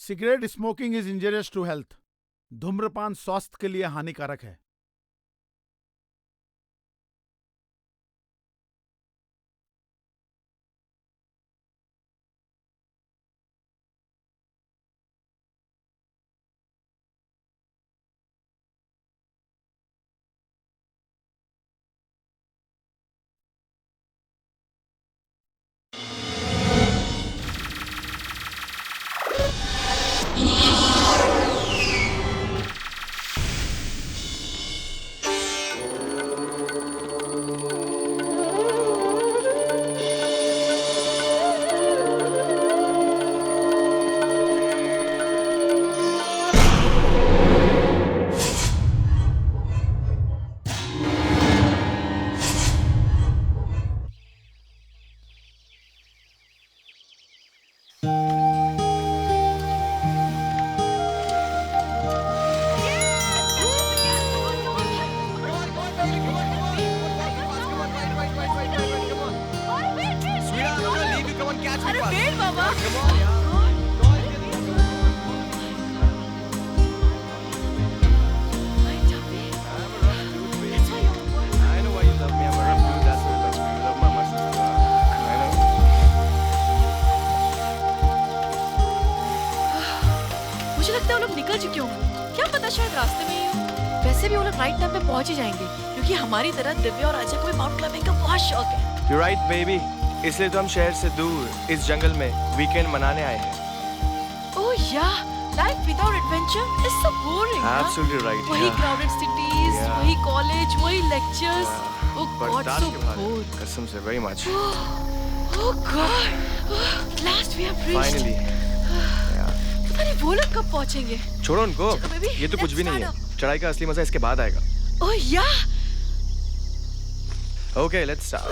Cigarette smoking is injurious to health. धूम्रपान स्वास्थ्य के लिए हानिकारक है। हमारी तरह दिव्या और अजय को भी माउंट क्लाइंबिंग का बहुत शौक है। You're right, baby. इसलिए तो हम शहर से दूर इस जंगल में वीकेंड मनाने आए हैं। Oh yeah, life without adventure is so boring. Absolutely right. वही crowded cities, वही college, वही lectures. Oh God, so bored. कसम से very much. Oh God, at last we have reached. Finally. पता नहीं वो लोग कब पहुँचेंगे? छोड़ो उनको। ये तो कुछ भी नहीं है। चढ़ाई का असली मजा इसके बाद आएगा। Oh yeah. Okay, let's start.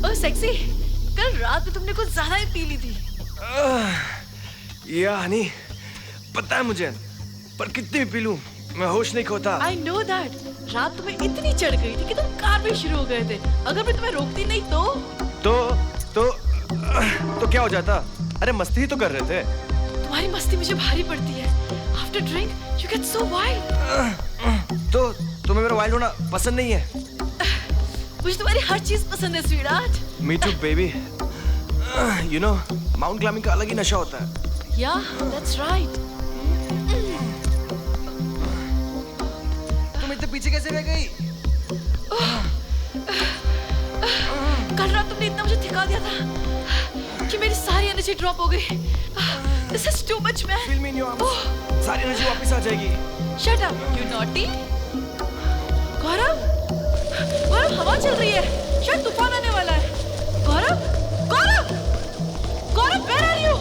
Oh, sexy. कल रात में तुमने कुछ ज्यादा ही पी ली थी। या हनी, पता है मुझे, पर कितनी भी पी लूं, मैं होश नहीं खोता। I know that. रात तुम्हें इतनी चढ़ गई थी कि तुम कार में शुरू हो गए थे। अगर मैं तुम्हें रोकती नहीं तो क्या हो जाता? अरे मस्ती ही तो कर रहे थे। तुम्हारी मस्ती मुझे भारी पड़ती है। After drink, you get so wild. तो तुम्हें मेरा वाइल्ड होना पसंद नहीं है? मुझे तुम्हारी हर चीज पसंद है, sweetheart. Me too, baby. You know, mount climbing का अलग ही नशा होता है। Yeah, that's right. तुम इतने पीछे कैसे रह गई? कल रात तुमने इतना मुझे थका दिया था कि मेरी सारी एनर्जी ड्रॉप हो गई। This is too much, man. Feel me in your arms. सारी एनर्जी वापस आ जाएगी। Shut up, you naughty. गौरव, गौरव हवा चल रही है। शायद तूफान आने वाला है। गौरव, गौरव, गौरव, where are you?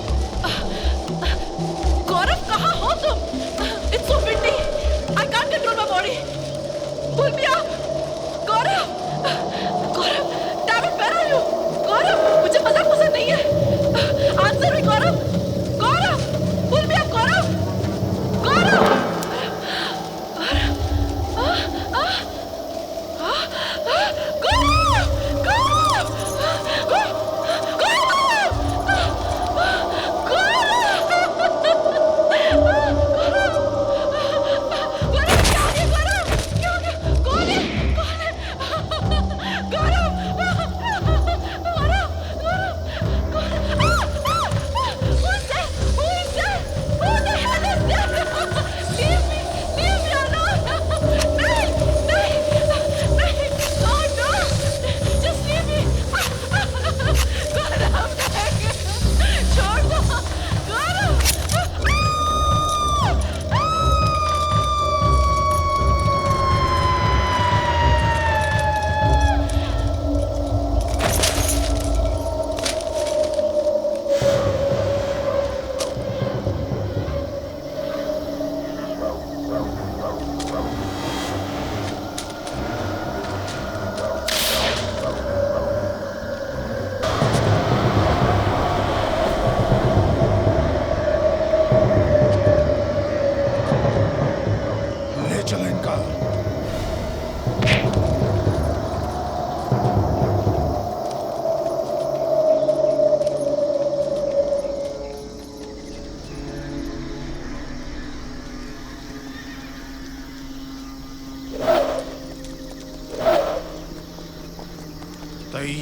गौरव कहाँ हो तुम? It's so windy. I can't control my body. Pull me up. Gaurav, Gaurav, damn it, where are you? गौरव, मुझे मजाक पसंद नहीं है। Answer me, गौरव, गौरव, pull me up, गौरव, गौरव, गौरव, गौरव, गौरव।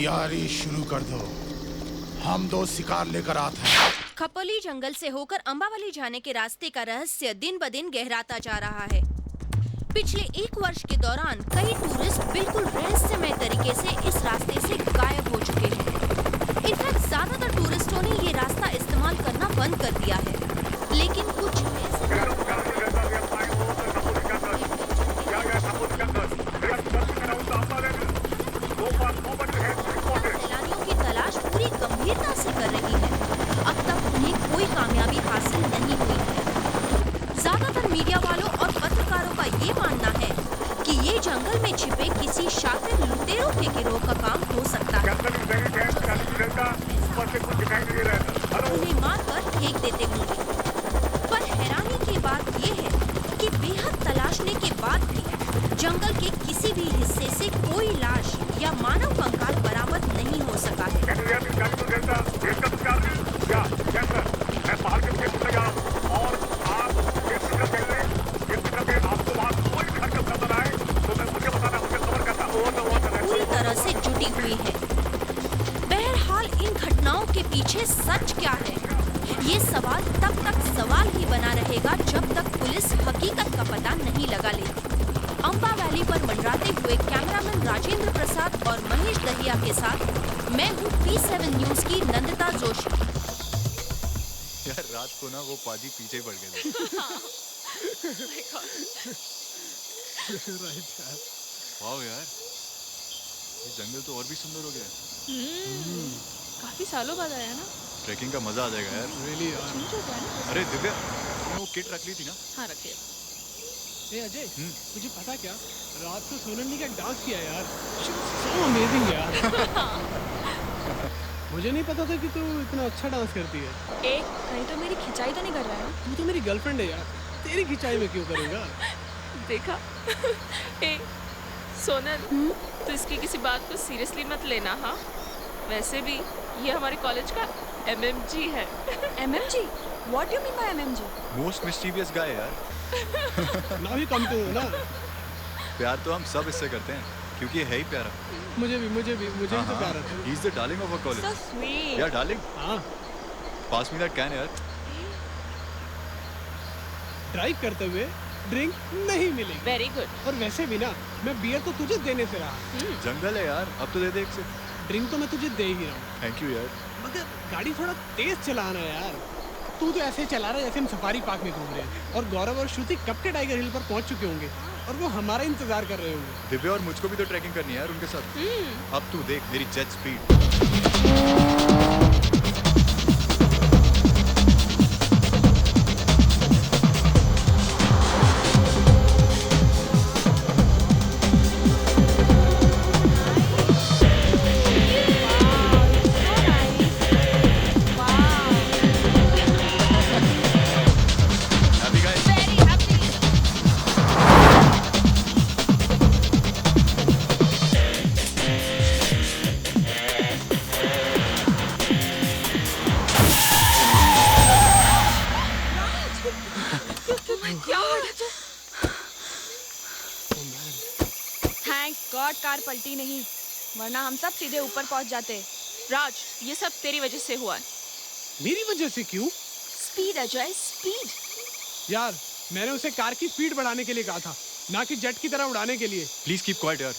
तैयारी शुरू कर दो, हम 2 शिकार लेकर आते हैं। खपोली जंगल से होकर अंबावली जाने के रास्ते का रहस्य दिन ब दिन गहराता जा रहा है। पिछले 1 वर्ष के दौरान कई टूरिस्ट बिल्कुल रहस्यमय तरीके से इस रास्ते से गायब हो चुके हैं। इनफैक्ट ज्यादातर टूरिस्टों ने ये रास्ता इस्तेमाल करना बंद कर दिया है, लेकिन कुछ सैलानियों की तलाश पूरी गंभीरता से कर रही है। अब तक उन्हें कोई कामयाबी हासिल नहीं हुई है। ज्यादातर मीडिया वालों और पत्रकारों का ये मानना है कि ये जंगल में छिपे किसी शातिर लुटेरों के गिरोह का काम हो सकता है। उन्हें मारकर फेंक देते होंगे। पर हैरानी की बात ये है कि बेहद तलाशने के बाद भी जंगल के किसी भी हिस्से से कोई लाश या मानव कंकाल बरामद नहीं हो सका है। पूरी तरह से जुटी हुई है। बहरहाल इन घटनाओं के पीछे सच क्या है, ये सवाल तब तक सवाल ही बना रहेगा जब तक पुलिस हकीकत का पता नहीं लगा लेती। अंबा वैली पर मंडराते हुए कैमरामैन राजेंद्र प्रसाद और महेश दहिया के साथ मैं हूँ P7 न्यूज की नंदिता जोशी। यार रात को ना वो पाजी पीछे पड़ गए थे। वाह यार, ये जंगल तो और भी सुंदर हो गया है। काफी सालों बाद आया ना। ट्रैकिंग का मजा आ जाएगा यार। रियली यार। अरे दिव्या, तुमने वो किट रख ली थी ना? हाँ रखिए। ए अजय, तुझे पता क्या, रात को सोनल का डांस किया यार, सो अमेजिंग यार। मुझे नहीं पता था कि तू इतना अच्छा डांस करती है। एक कहीं तो मेरी खिंचाई तो नहीं कर रहा है? तू तो मेरी गर्लफ्रेंड है यार, तेरी खिंचाई में क्यों करेगा? देखा? ए सोनल, तो इसकी किसी बात को सीरियसली मत लेना। हाँ, वैसे भी ये हमारे कॉलेज का MMG है। MMG? What do you mean by MMG? Most mysterious guy यार। ना ही कम तो ना। प्यार तो हम सब इससे करते हैं क्योंकि ये है ही प्यारा। मुझे भी तो प्यार आता है। He's the darling of our college. So sweet. यार डार्लिंग, हाँ, पास में दैट कैन यार। ड्राइव करते हुए ड्रिंक नहीं मिलेगी। Very good. और वैसे भी ना, मैं बियर तो तुझे देने से रहा। जंगल है यार, अब तो दे दे एक से। ड्रिंक तो मैं तुझे दे ही रहा हूँ, थैंक यू यार। मगर गाड़ी थोड़ा तेज चलाना यार। तू तो ऐसे चला रहा है जैसे हम सफारी पार्क में घूम रहे हैं। और गौरव और श्रुति कब के टाइगर हिल पर पहुंच चुके होंगे और वो हमारा इंतजार कर रहे होंगे। दिव्या और मुझको भी तो ट्रैकिंग करनी है यार उनके साथ। अब तू देख मेरी जेट स्पीड। गॉड कार पलटी नहीं, वरना हम सब सीधे ऊपर पहुंच जाते। राज, ये सब तेरी वजह से हुआ। मेरी वजह से क्यों? Speed Ajay, speed. यार मैंने उसे कार की स्पीड बढ़ाने के लिए कहा था, ना कि जेट की तरह उड़ाने के लिए। प्लीज कीप क्वाइट यार।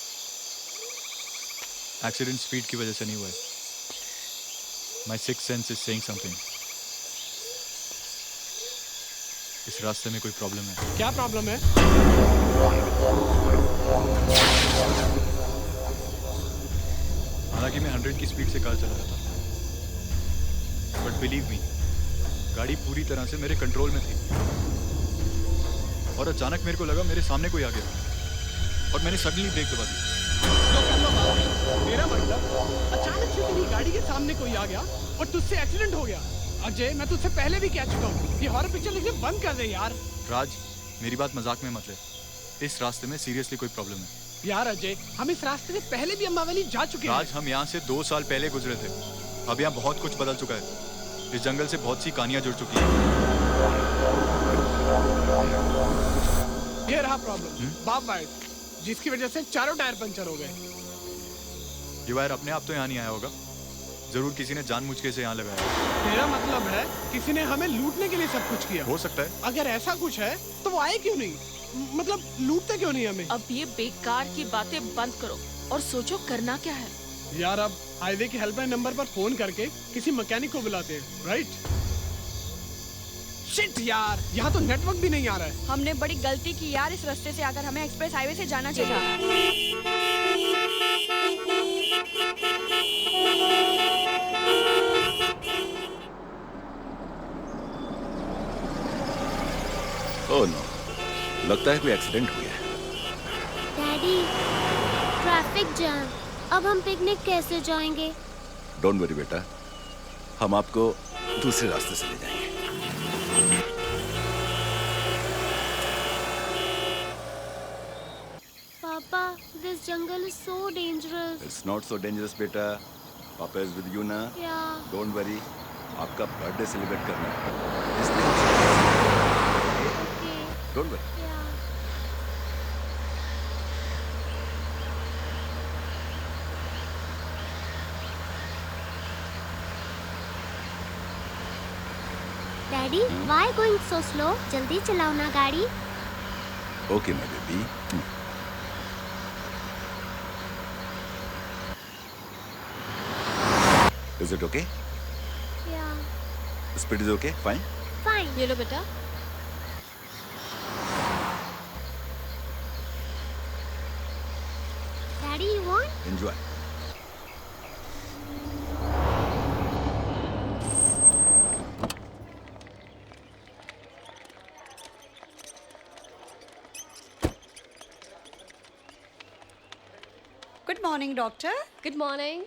एक्सीडेंट स्पीड की वजह से नहीं हुआ है। My sixth sense is saying something. इस रास्ते में कोई प्रॉब्लम है। क्या प्रॉब्लम है? हालांकि मैं 100 की स्पीड से कार चला रहा था, बट बिलीव मी, गाड़ी पूरी तरह से मेरे कंट्रोल में थी। और अचानक मेरे को लगा मेरे सामने कोई आ गया और मैंने सडनली ब्रेक दबा दी। मेरा मतलब अचानक से तेरी गाड़ी के सामने कोई आ गया और तुझसे एक्सीडेंट हो गया। अजय, मैं तुझसे पहले भी कह चुका हूँ, ये हॉरर पिक्चर लिखने बंद कर दे यार। राज, मेरी बात मजाक में मत ले। इस रास्ते में सीरियसली कोई प्रॉब्लम है। यार अजय, हम इस रास्ते से पहले भी अंबावली जा चुके हैं। राज, हम यहाँ से 2 साल पहले गुजरे थे। अब यहाँ बहुत कुछ बदल चुका है। इस जंगल से बहुत सी कहानियां जुड़ चुकी हैं। ये रहा प्रॉब्लम, बाप वाइट, जिसकी वजह से चारों टायर पंचर हो गए। ये वायर अपने आप तो यहाँ नहीं आया होगा, जरूर किसी ने जानबूझ के इसे यहाँ लगाया है। तेरा मतलब है किसी ने हमें लूटने के लिए सब कुछ किया? हो सकता है। अगर ऐसा कुछ है तो वो आए क्यों नहीं? मतलब लूटते क्यों नहीं हमें? अब ये बेकार की बातें बंद करो और सोचो करना क्या है। यार अब हाईवे के हेल्पलाइन नंबर पर फोन करके किसी मैकेनिक को बुलाते हैं, राइट? शिट यार, यहाँ तो नेटवर्क भी नहीं आ रहा है। हमने बड़ी गलती की यार, इस रास्ते से आकर हमें एक्सप्रेस हाईवे से जाना चाहिए। ओह नो, लगता है कोई एक्सीडेंट हुआ है। Daddy, traffic jam. अब हम पिकनिक कैसे जाएंगे? डोंट वरी बेटा, हम आपको दूसरे रास्ते से ले जाएंगे। पापा, this jungle is so dangerous. It's not so dangerous बेटा, पापा इज विद यू ना। Yeah. डोंट वरी, आपका बर्थडे सेलिब्रेट करना है, इसलिए Okay. Don't worry. Yeah. Daddy, why going so slow? जल्दी चलाओ ना गाड़ी। Okay my baby. Is it okay? Yeah. Speed is okay? Fine? Fine. ये लो बेटा। Daddy, you want? Enjoy. Good morning, doctor. Good morning.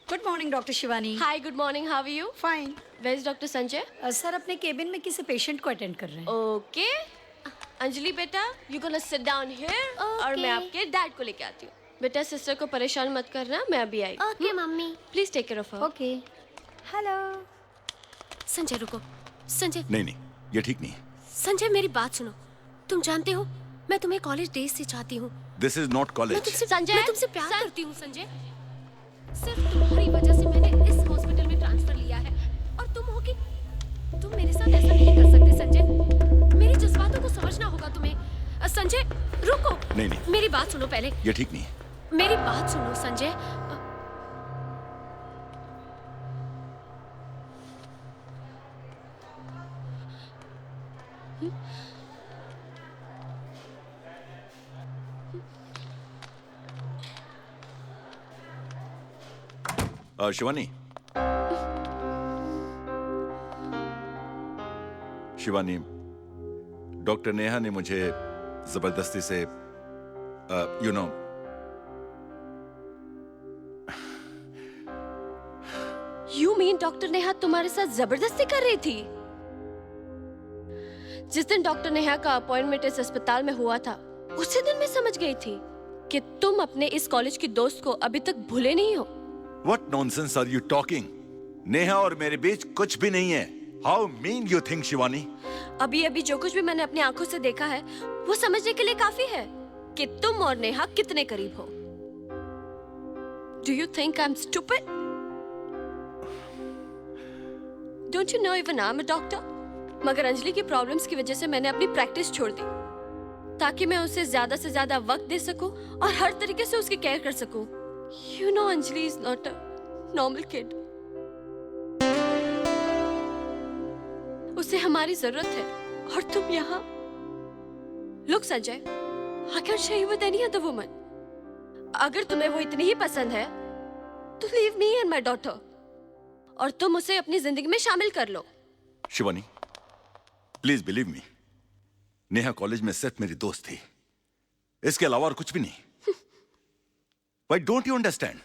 Good morning, Dr. Shivani. Hi, good morning. How are you? Fine. Where is Dr. Sanjay? Sir अपने cabin में किसी patient को attend कर रहे हैं। Okay. Anjali बेटा, you gonna sit down here और मैं आपके डैड को लेके आती हूँ। बेटा सिस्टर को परेशान मत करना, मैं अभी आई। Okay, mummy. Please take care of her. Okay. Hello. Sanjay रुको। संजय, नहीं, ये ठीक नहीं। संजय मेरी बात सुनो। तुम जानते हो मैं तुम्हें कॉलेज डेज से चाहती हूँ। This is not college. मैं तुमसे प्यार करती हूँ संजय। सिर्फ तुम्हारी वजह से मैंने इस हॉस्पिटल में ट्रांसफर लिया है और तुम हो कि तुम मेरे साथ ऐसा नहीं कर सकते संजय। मेरे जज्बातों को समझना होगा तुम्हें। संजय रुको। नहीं, मेरी बात सुनो पहले। ये ठीक नहीं। मेरी बात सुनो संजय। शिवानी, शिवानी, डॉक्टर नेहा ने मुझे जबरदस्ती से you know You mean doctor Neha तुम्हारे साथ जबरदस्ती कर रही थी? जिस दिन डॉक्टर नेहा का अपॉइंटमेंट इस अस्पताल में हुआ था, उसी दिन मैं समझ गई थी कि तुम अपने इस कॉलेज की दोस्त को अभी तक भूले नहीं हो। What nonsense are you talking? Neha और मेरे बीच कुछ भी नहीं है। How mean you think, Shivani? अभी अभी जो कुछ भी मैंने अपनी आंखों से देखा है, वो समझने के लिए काफी है कि तुम और नेहा कितने करीब हो। Do you think I'm stupid? Don't you know even I'm a doctor? मगर अंजलि की प्रॉब्लम्स की वजह से मैंने अपनी प्रैक्टिस छोड़ दी ताकि मैं उसे ज्यादा से ज्यादा वक्त दे सकूं और हर तरीके से उसकी केयर कर सकूं। You know Anjali is not a normal kid. उसे हमारी जरूरत है और तुम यहाँ। Look Sanjay, I can't share you with any other woman. अगर तुम्हें वो इतनी ही पसंद है, तो leave me and my daughter. और तुम उसे अपनी जिंदगी में शामिल कर लो। Shivani, please believe me, Neha college में सिर्फ मेरी दोस्त थी, इसके अलावा और कुछ भी नहीं। Why don't you understand?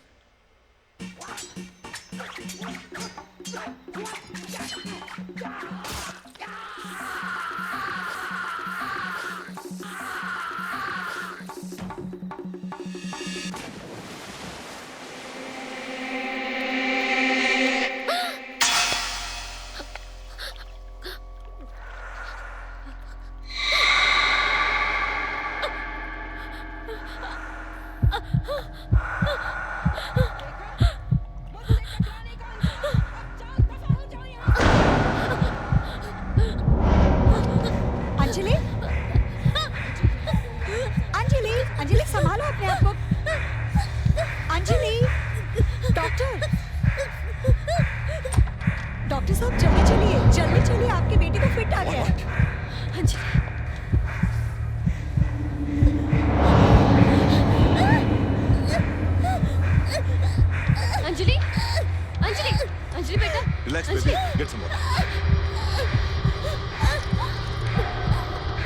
Doctor साहब जल्दी चलिए आपकी बेटी को फिट आ गया है। अंजलि अंजलि अंजलि बेटा relax baby, get some water.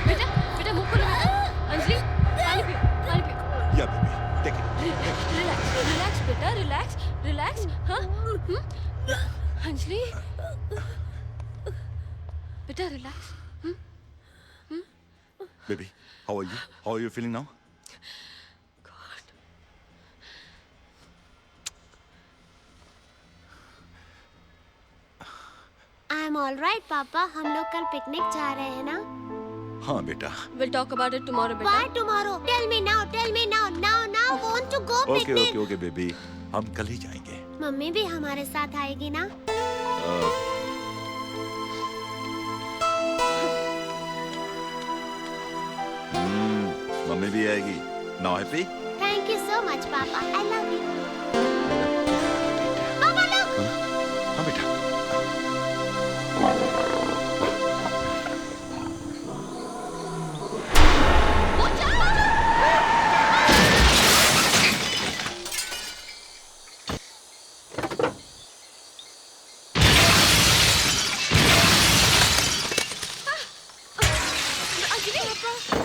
बेटा बेटा मुंह खोलो बेटा। अंजलि पानी पियो पानी पियो। Yeah baby, take it. Relax relax बेटा रिलैक्स रिलैक्स। हाँ अंजलि बेटा relax. Baby, how are you feeling now? I am all right papa, हम लोग कल पिकनिक जा रहे हैं ना? हाँ बेटा। We'll talk about it tomorrow बेटा। Why tomorrow? Tell me now, now want to go picnic. Okay baby, हम कल ही जाएंगे। मम्मी भी हमारे साथ आएगी ना? मम्मी भी आएगी। Now happy? Thank you so much पापा, I love you. पापा लोग। हाँ बेटा।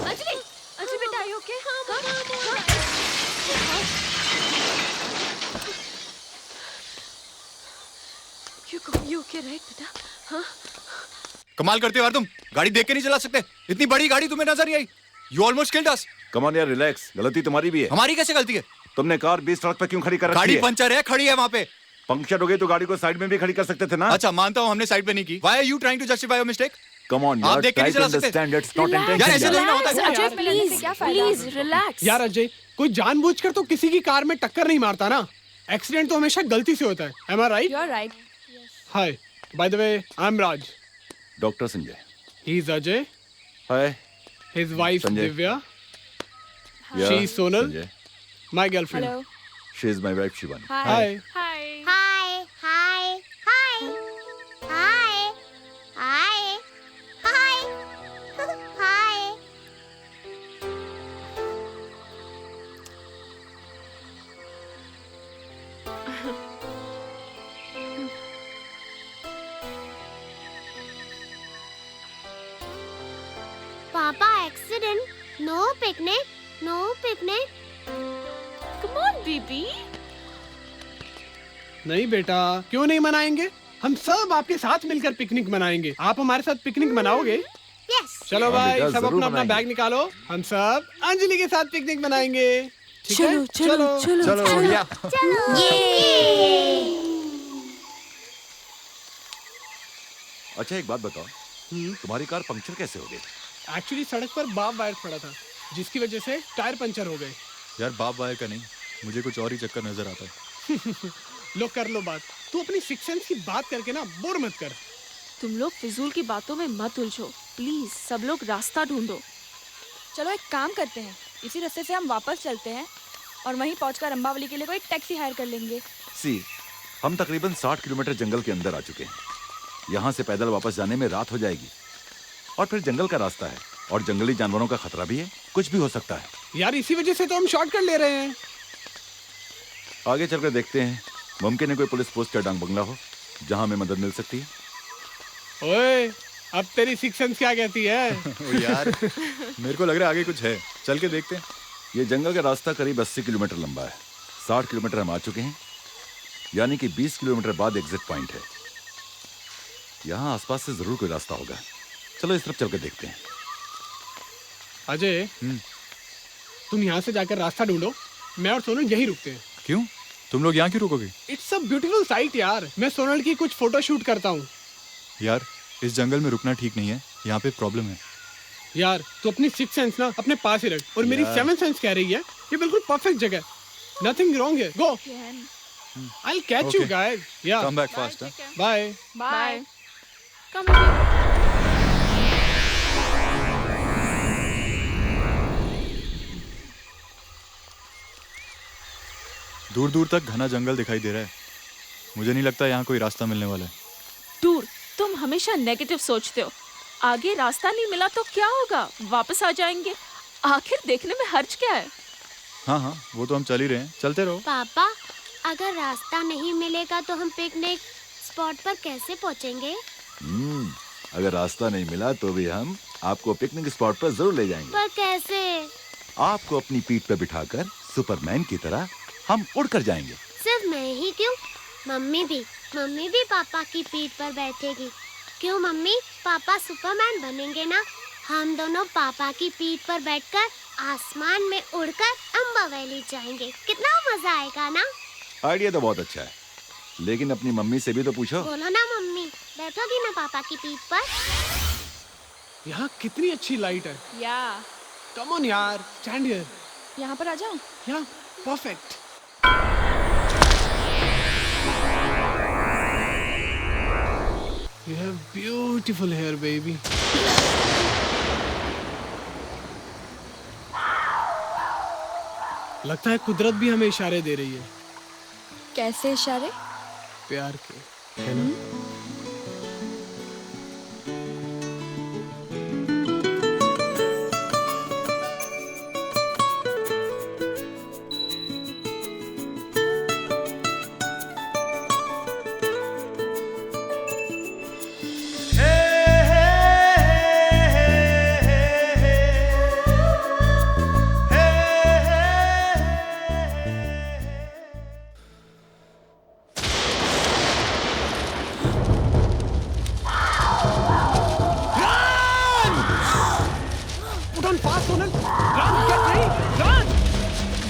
अंजलि अंजलि बेटा are you okay? You okay right बेटा? हाँ कमाल करते हो यार तुम, गाड़ी देख के नहीं चला सकते? इतनी बड़ी गाड़ी तुम्हें नजर नहीं आई? You almost killed us. Come on यार, रिलैक्स। गलती तुम्हारी भी है। हमारी कैसे गलती है? तुमने कार बीच सड़क पे क्यों खड़ी कर रखी है? गाड़ी पंचर है, खड़ी है वहाँ पे। पंक्चर हो गई तो गाड़ी को साइड में भी खड़ी कर सकते थे ना? अच्छा मानता हूँ हमने साइड पे नहीं की। Why are you trying to justify your mistake? Come on आप यार, देख के try नहीं to चला सकते? understand it's not यार ऐसे intentional। नहीं ना होता है। Ajay please relax. यार अजय, कोई जानबूझकर तो किसी की कार में टक्कर नहीं मारता ना। एक्सीडेंट तो हमेशा गलती से होता है। Am I right? You are right. Hi. By the way, I'm Raj. Doctor Sanjay. He's Ajay. Hi. His wife Sanjay. Divya. Yeah, She's Sonal. Sanjay. My girlfriend. Hello She is my wife Shivani। Hi. Hi Hi, hi, hi, hi, hi, hi. Papa accident, no picnic, no picnic. Come on baby. नहीं बेटा, क्यों नहीं मनाएंगे? हम सब आपके साथ मिलकर पिकनिक मनाएंगे। आप हमारे साथ पिकनिक मनाओगे? Yes. चलो हाँ भाई, बेटा, सब जरूर अपना अपना मनाएंगे। बैग निकालो। हम सब अंजलि के साथ पिकनिक मनाएंगे। ठीक है? चलो भैया। अच्छा एक बात बताओ, तुम्हारी कार पंक्चर कैसे हो गई? एक्चुअली सड़क पर बाप वायर पड़ा था, जिसकी वजह से टायर पंचर हो गए। यार बाप वायर का नहीं, मुझे कुछ और ही चक्कर नजर आता है। लो कर लो बात। तू अपनी सिक्स सेंस की बात करके ना बोर मत कर। तुम लोग फिजूल की बातों में मत उलझो प्लीज। सब लोग रास्ता ढूंढो। चलो एक काम करते हैं, इसी रास्ते से हम वापस चलते हैं और वहीं पहुंचकर अम्बावली के लिए कोई टैक्सी हायर कर लेंगे। सी, हम तकरीबन 60 किलोमीटर जंगल के अंदर आ चुके हैं। यहाँ से पैदल वापस जाने में रात हो जाएगी और फिर जंगल का रास्ता है और जंगली जानवरों का खतरा भी है, कुछ भी हो सकता है। यार इसी वजह से तो हम शॉर्टकट ले रहे हैं। आगे चलकर देखते हैं, मुमकिन है कोई पुलिस पोस्ट या डांग बंगला हो जहाँ हमें मदद मिल सकती है। ओए, अब तेरी सिक्स सेंस क्या कहती है? ओ यार मेरे को लग रहा है आगे कुछ है, चल के देखते हैं। ये जंगल का रास्ता करीब 80 किलोमीटर लंबा है। 60 किलोमीटर हम आ चुके हैं, यानी कि 20 किलोमीटर बाद एग्जिट पॉइंट है। यहाँ आसपास से जरूर कोई रास्ता होगा। चलो इस तरफ चल के देखते हैं। अजय, तुम यहाँ से जाकर रास्ता ढूंढो, मैं और सोनल यहीं रुकते हैं। क्यों? तुम लोग यहाँ क्यों रुकोगे? इट्स अ ब्यूटीफुल साइट यार। मैं सोनल की कुछ फोटो शूट करता हूँ। यार इस जंगल में रुकना ठीक नहीं है, यहाँ पे प्रॉब्लम है। यार तू अपनी सिक्स सेंस ना अपने पास ही रख, और मेरी यार। 7 सेंस कह रही है ये बिल्कुल परफेक्ट जगह है। नथिंग रॉन्ग है। Go, I will catch you Okay. Guys. Yeah, come back fast. Bye. Bye. कम दूर दूर तक घना जंगल दिखाई दे रहा है। मुझे नहीं लगता यहाँ कोई रास्ता मिलने वाला है। तू तुम हमेशा नेगेटिव सोचते हो। आगे रास्ता नहीं मिला तो क्या होगा, वापस आ जाएंगे। आखिर देखने में हर्ज क्या है। हाँ हाँ, वो तो हम चल ही रहे हैं, चलते रहो। पापा, अगर रास्ता नहीं मिलेगा तो हम पिकनिक स्पॉट पर कैसे पहुंचेंगे? अगर रास्ता नहीं मिला तो भी हम आपको पिकनिक स्पॉट पर जरूर ले जाएंगे। पर कैसे? आपको अपनी पीठ पर बिठाकर सुपरमैन की तरह हम उड़कर जाएंगे। सिर्फ मैं ही क्यों? मम्मी भी पापा की पीठ पर बैठेगी। क्यों मम्मी? पापा सुपरमैन बनेंगे ना। हम दोनों पापा की पीठ पर बैठकर आसमान में उड़कर अम्बा वैली जाएंगे। कितना मजा आएगा ना। आइडिया तो बहुत अच्छा है, लेकिन अपनी मम्मी से भी तो पूछो। बोलो ना मम्मी, बैठोगी ना पापा की पीठ पर? यहाँ कितनी अच्छी लाइट है। या कम ऑन यार, स्टैंड हियर। यहाँ पर आ जाओ। या perfect. You have beautiful hair, baby. लगता है कुदरत भी हमें इशारे दे रही है। कैसे इशारे? प्यार के, है ना?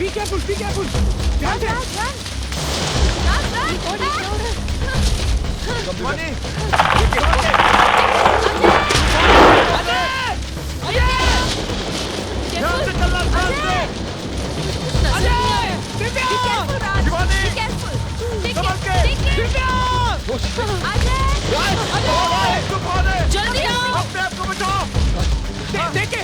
Be careful. ध्यान से। जल्दी आओ। अपने आप को बचाओ। देखे।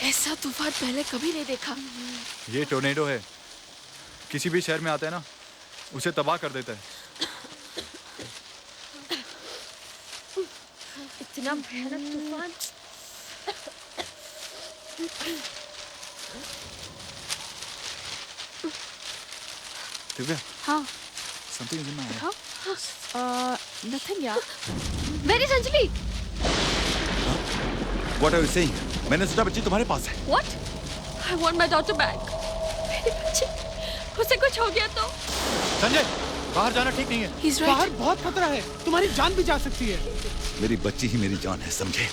ऐसा तूफान पहले कभी नहीं देखा। ये टोर्नेडो है, किसी भी शहर में आता है ना, उसे तबाह कर देता है। इतना भयानक तूफान। दिव्या। हाँ। Something is in my eye. हाँ? Nothing यार। Where is Anjali? What are you saying? मैंने सोचा बच्ची तुम्हारे पास है। What? I want my daughter back. मेरी बच्ची, उसे कुछ हो गया तो? संजय, बाहर जाना ठीक नहीं है। He's right. बाहर बहुत खतरा है, तुम्हारी जान भी जा सकती है। मेरी बच्ची ही मेरी जान है, समझे?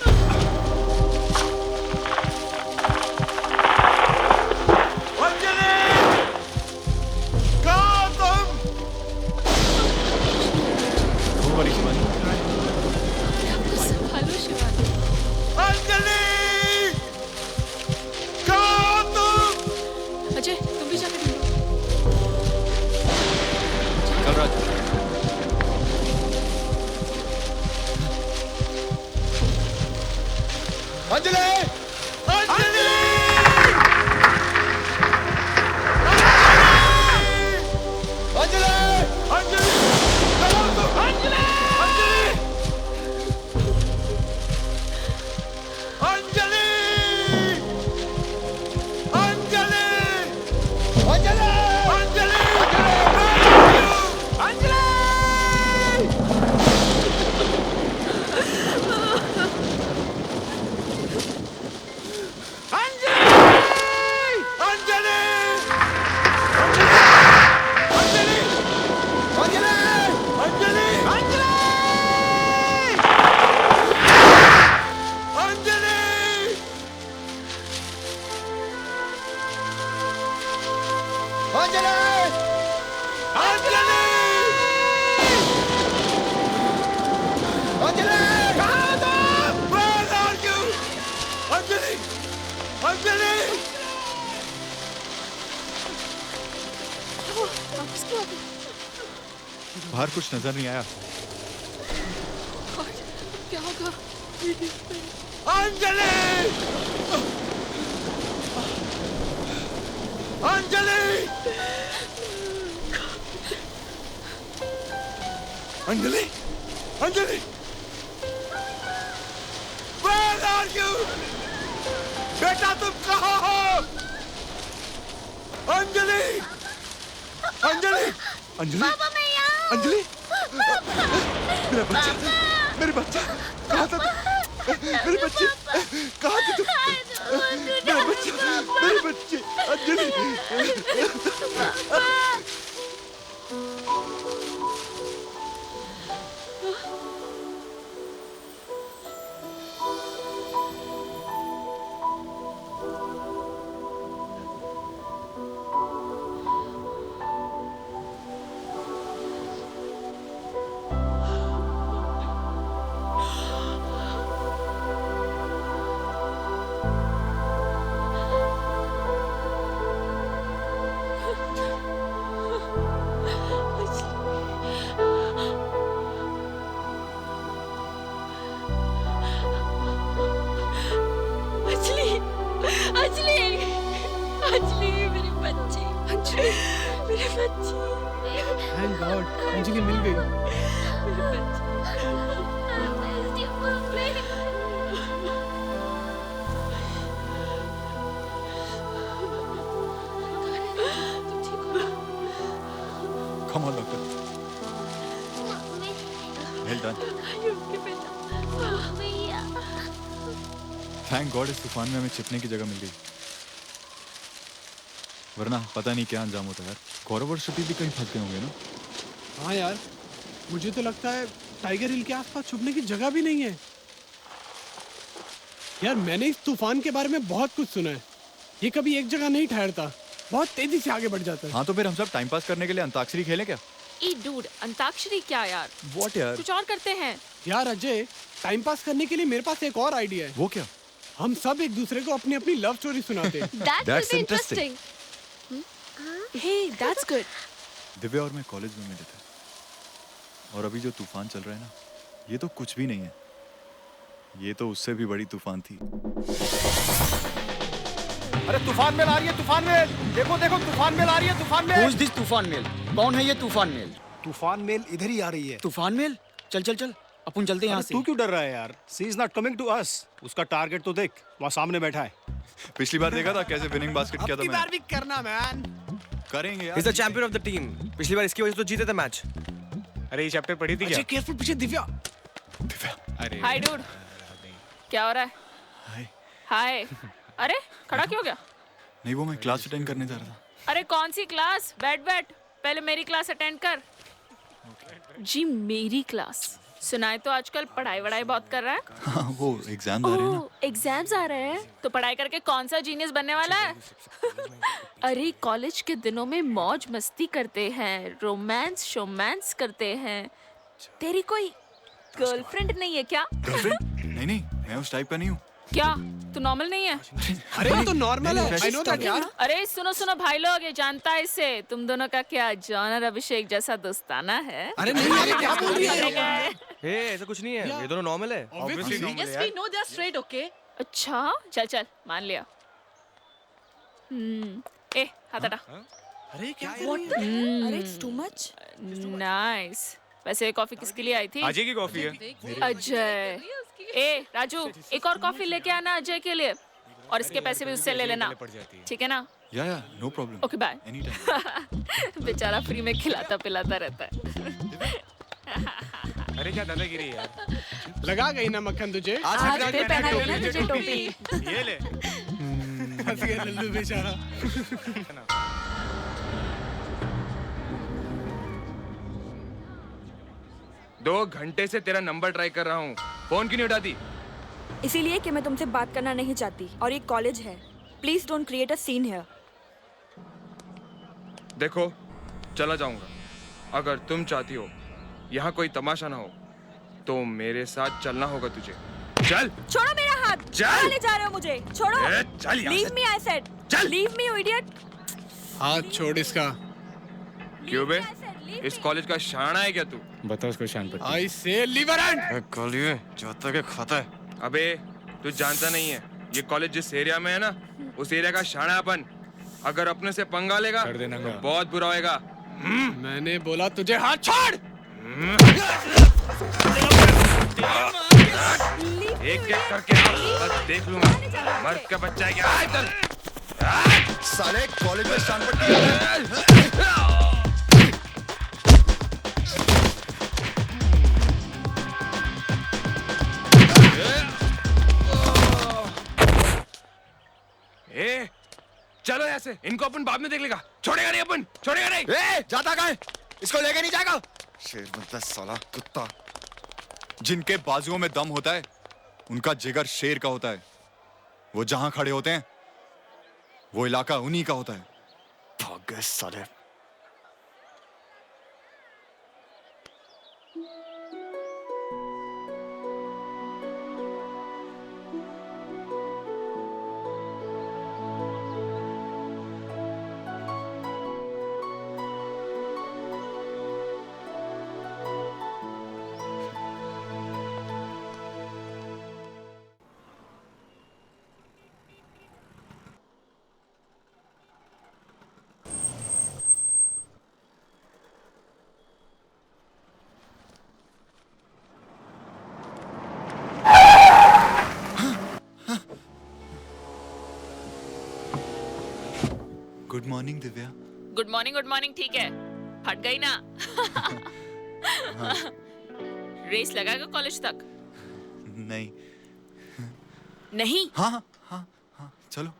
अजय, तुम भी जाके ढूंढो। चल राज। अंजलि! अंजलि! अंजलि! अंजलि! अंजलि! अंजलि! अंजलि! बाहर कुछ नजर नहीं आया। क्या होगा? Anjali! Anjali! Anjali! Anjali! Where are you? बेटा तुम कहाँ हो? अंजलि! अंजलि! अंजलि! पापा मैं यहाँ हूँ। अंजलि! मेरा बच्चा! मेरे बच्चा! कहाँ था तुम? मेरे बच्चे! कहाँ थे तुम? मेरा बच्चा! मेरे बच्चे! अंजलि! अंजलि! अंजलि! अंजलि मेरी बच्ची! अंजलि मेरी बच्ची! थैंक गॉड अंजलि मिल गई। मेरी बच्ची! Come on, doctor. Well done. Thank God इस तूफान में हमें छिपने की जगह मिल गई, वरना पता नहीं क्या अंजाम होता यार। गौरव और श्रुति भी कहीं फंस गए होंगे ना। हाँ यार, मुझे तो लगता है टाइगर हिल के आसपास छुपने की जगह भी नहीं है। यार मैंने इस तूफान के बारे में बहुत कुछ सुना है। ये कभी एक जगह नहीं ठहरता, बहुत तेजी से आगे बढ़ जाता है। हाँ तो फिर हम सब टाइम पास करने के लिए अंताक्षरी खेलें क्या? ई डूड, अंताक्षरी क्या यार? What यार? कुछ और करते हैं। यार अजय, टाइम पास करने के लिए मेरे पास एक और आइडिया है। वो क्या? हम सब एक दूसरे को अपनी अपनी लव स्टोरी सुनाते हैं। That's interesting. Hey, that's good. Divya और मैं कॉलेज में मिले थे, और अभी जो तूफान चल रहा है ना, ये तो कुछ भी नहीं है। ये तो उससे भी बड़ी तूफान थी। अरे तूफान मेल आ रही है, तूफान मेल! देखो देखो तूफान मेल आ रही है, तूफान मेल! Who's this तूफान मेल? कौन है ये तूफान मेल? तूफान मेल इधर ही आ रही है। तूफान मेल? चल चल चल, अपन चलते हैं यहाँ से। तू क्यों डर रहा है यार? She is not coming to us. उसका टारगेट तो देख, वहाँ सामने बैठा है। पिछली बार देखा था कैसे विनिंग बास्केट किया था अब की बार मैंने। भी करना मैन। करेंगे यार। He's the champion of the team. पिछली बार इसकी वजह से तो जीते थे मैच। अरे ये चैप्टर पढ़ी थी क्या? अजय केयरफुल, पीछे दिव्या। अरे हाय डूड, क्या हो रहा है? हाय। अरे खड़ा क्यों हो गया? नहीं, वो मैं क्लास अटेंड करने जा रहा था। अरे कौन सी क्लास? बैठ बैठ, पहले मेरी क्लास अटेंड कर। जी मेरी क्लास? सुनाए तो आजकल पढ़ाई वढ़ाई बहुत कर रहा है। हाँ, वो एग्जाम आ रहे हैं ना। एग्जाम्स आ रहे हैं तो पढ़ाई करके कौन सा जीनियस बनने वाला है? अरे कॉलेज के दिनों में मौज मस्ती करते हैं, रोमांस शोमांस करते हैं। तेरी कोई गर्लफ्रेंड नहीं है क्या? गर्लफ्रेंड? नहीं नहीं, मैं उस टाइप का नहीं हूँ। क्या तू नॉर्मल नहीं है? अरे वो तो नॉर्मल है, आई नो दैट यार। अरे सुनो सुनो भाई लोग, ये जानता है इससे तुम दोनों का क्या जॉन और अभिषेक जैसा दोस्ताना है? अरे नहीं यार, क्या बोल रही है? हे ऐसा कुछ नहीं है, ये दोनों नॉर्मल है। Obviously normal Yes, we know they are straight, okay? अच्छा चल चल मान लिया। ए हाथ हटा। अरे क्या अरे इट्स टू मच। नाइस। वैसे कॉफी किसके लिए आई थी? अजय की कॉफी है। अजय। ए राजू, एक और कॉफी लेके आना अजय के लिए, और इसके पैसे भी उससे ले लेना, ठीक है ना? Yeah no problem. Okay bye. Any time. बेचारा फ्री में खिलाता पिलाता रहता है। अरे क्या दादागिरी यार। लगा गई ना मक्खन तुझे? आज फिर पहना ली ना तुझे टोपी। ये ले। फंस गया लल्लू बेचारा। 2 घंटे से तेरा नंबर ट्राई कर रहा हूँ, फोन क्यों नहीं उठाती? इसीलिए कि मैं तुमसे बात करना नहीं चाहती, और ये कॉलेज है। Please don't create a scene here. देखो चला जाऊंगा, अगर तुम चाहती हो यहाँ कोई तमाशा ना हो तो मेरे साथ चलना होगा तुझे। चल। छोड़ो मेरा हाथ। चल। कहाँ ले जा रहे हो मुझे? छोड़ो। चल यहाँ से। Leave me I said. चल। Leave me you idiot. हाथ छोड़ इसका। क्यों बे? इस कॉलेज का शाना है क्या तू? बता उसको शान पर। I say liberant. कॉलिए जाता के खाता है। अबे तू जानता नहीं है ये कॉलेज जिस एरिया में है ना उस एरिया का शाना है अपन। अगर अपने से पंगा लेगा तो बहुत बुरा होएगा। मैंने बोला तुझे हाथ छोड़। एक एक करके बस देख लूंगा मर्द का बच्चा है क्या। इधर साले कॉलेज में शान पट्टी ए चलो यहाँ से, इनको अपन बाद में देख लेगा। छोड़ेगा नहीं अपन, छोड़ेगा नहीं। जाता कहाँ है? इसको लेके नहीं जाएगा। शेर बनता साला कुत्ता। जिनके बाजुओं में दम होता है उनका जिगर शेर का होता है। वो जहां खड़े होते हैं वो इलाका उन्हीं का होता है। भाग गए साले। Good morning Divya. Good morning ठीक है, हट गई ना। रेस लगाएगा कॉलेज तक? नहीं। नहीं? हाँ हाँ हाँ हाँ चलो।